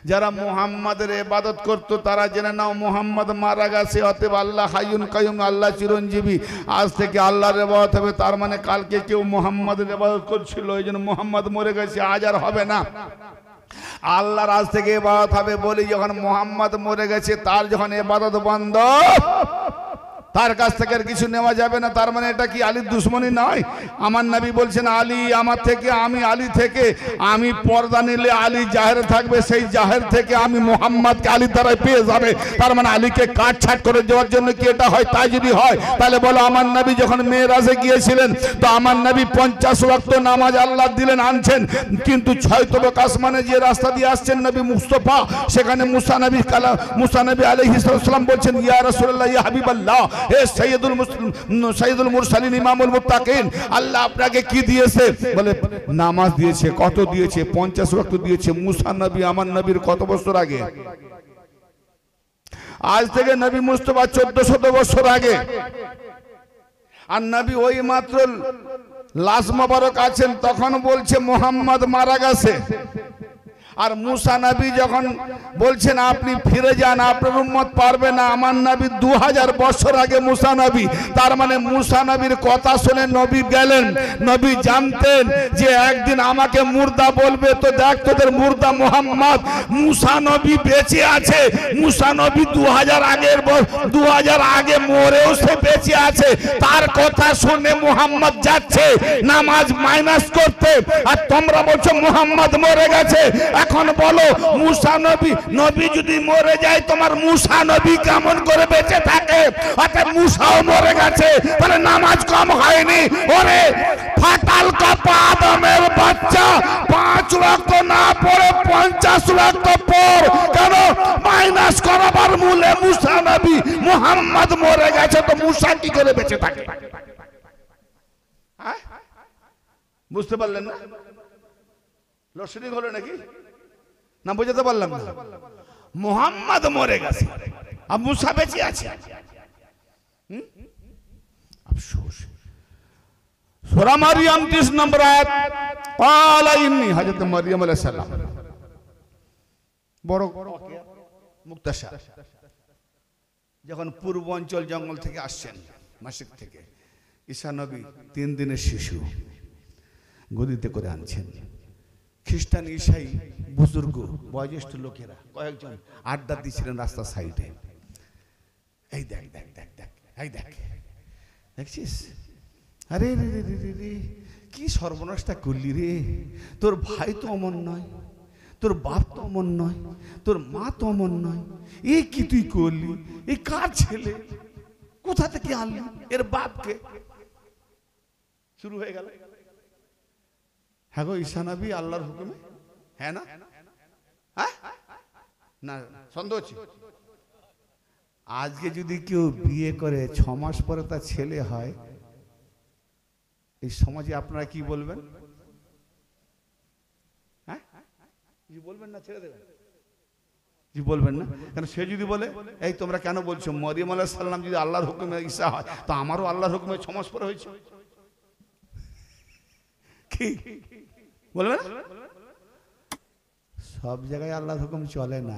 যারা মুহাম্মাদের ইবাদত করত তারা জেনে নাও মুহাম্মদ মারা গেছে। অতএব আল্লাহ হাইয়ুন কাইয়ুম, আল্লাহ চিরঞ্জীবী, আজ থেকে আল্লাহর ইবাদত হবে। তার মানে কালকে কেউ মুহাম্মাদের ইবাদত করছিল, এই জন্য মুহাম্মদ মরে গেছে, আজ আর হবে না। আল্লাহর আজ থেকে ইবাদত হবে বলি, যখন মুহাম্মদ মরে গেছে তার যখন ইবাদত বন্ধ, তার কাছ থেকে আর কিছু নেওয়া যাবে না। তার মানে এটা কি আলীর দুশ্মনী নয়? আমার নবী বলছেন আলী আমার থেকে, আমি আলী থেকে, আমি পর্দা নিলে আলী জাহের থাকবে, সেই জাহের থেকে আমি মুহাম্মদকে আলীর দ্বারাই পেয়ে যাবে। তার মানে আলীকে কাটছাট করে দেওয়ার জন্য কি এটা হয়? তাই যদি হয় তাহলে বলো আমার নবী যখন মেরাজে গিয়েছিলেন তো আমার নবী 50 ওয়াক্ত নামাজ আল্লাহ দিলেন আনছেন, কিন্তু 6 তবক আসমানে যে রাস্তা দিয়ে আসছেন নবী মুস্তাফা, সেখানে মুসা নবী আলাইহিস সালাম বলছেন ইয়া রাসূলুল্লাহ, ইয়া হাবিবাল্লাহ, হে সাইয়্যিদুল মুরসালিন, ইমামুল মুত্তাকিন, আল্লাহ আপনাকে কি দিয়েছে? বলে নামাজ দিয়েছে। কত দিয়েছে? 50 ওয়াক্ত দিয়েছে। মুসা নবী আমার নবীর কত বছর আগে? আজ থেকে নবী মুস্তাফা 1400 বছর আগে। আর নবী ওই মাত্র লাশ মোবারক আছেন, তখন বলছে মুহাম্মদ মারা গেছে। আর মুসা নবী যখন বলছেন আপনি ফিরে যান, আপনার উম্মত পারবে না, আমার নবী 2000 বছর আগে মুসা নবী, তার মানে মুসা নবীর কথা শুনে নবী গেলেন। নবী জানতেন যে একদিন আমাকে মুর্দা বলবে, তো দেখ তোদের মুর্দা মুহাম্মদ, মুসা নবী বেঁচে আছে। মুসা নবী 2000 আগে মরেও সে বেঁচে আছে। তার কথা শুনে মুহাম্মদ যাচ্ছে নামাজ মাইনাস করতে, আর তোমরা বলছো মুহাম্মদ মরে গেছে। এখন বলো মুসা নবী, নবী যদি মরে যায় তোমার মুসা নবী কেমন করে বেঁচে থাকে? অর্থাৎ মুসাও মরে গেছে, তাহলে নামাজ কম হয়নি। ওরে ফাটাল কাপা আদমের বাচ্চা, 5 ওয়াক্ত না পড়ে 50 ওয়াক্ত পড় কেন? মাইনাস করাবার মূলে মুসা নবী, মুহাম্মদ মরে গেছে, তো মুসা কি করে বেঁচে থাকে? বুঝতে পারলেন না? লোডশেডিং হলো নাকি না বুঝতে পারলাম না? মুহাম্মদ মরে গেছে আর মুসা বেঁচে আছে। আফসোস। সূরা মারিয়াম 30 নম্বর আয়াত, ক্বালা ইন্নী, হযরত মারিয়াম আলাইহিস সালাম বড় মুক্তাশা যখন পূর্ব অঞ্চল জঙ্গল থেকে আসছেন, মাসিক থেকে, ঈসা নবী 3 দিনের শিশু গদিতে করে আনছেন। খ্রিস্টান ঈসাই বুজুর্গ বয়োজ্যেষ্ঠ লোকেরা কয়েকজন আড্ডা দিচ্ছিলেন রাস্তার সাইডে। এই দেখ দেখ দেখ দেখ, এই দেখ, দেখছিস? আরে রে রে রে রে, কি সর্বনাশটা করলি রে! তোর ভাই তো অমন নয়, তোর বাপ তো অমন নয়, তোর মা তো অমন নয়, এ কি তুই করলি? এ কার ছেলে? কোথা থেকে আনলি? এর বাপকে? শুরু হয়ে গেল। হ্যাঁ গো, ঈসা নবী আল্লাহর হুকুমে, হ্যাঁ না? হ্যাঁ না, সন্দেহ হচ্ছে। আজকে যদি কেউ বিয়ে করে 6 মাস পরে তার ছেলে হয়, এই সমাজে আপনারা কি বলবেন? হ্যাঁ কি বলবেন? না ছেড়ে দেবেন? কি বলবেন না? কারণ সে যদি বলে এই তোমরা কেন বলছো মরিয়ম আলাইহিস সালাম যদি আল্লাহর হুকুমে ঈসা হয়, তো আমারও আল্লাহর হুকুমে 6 মাস পরে হয়েছে, কি বলবেন? সব জায়গায় আল্লাহর হুকুম চলে না।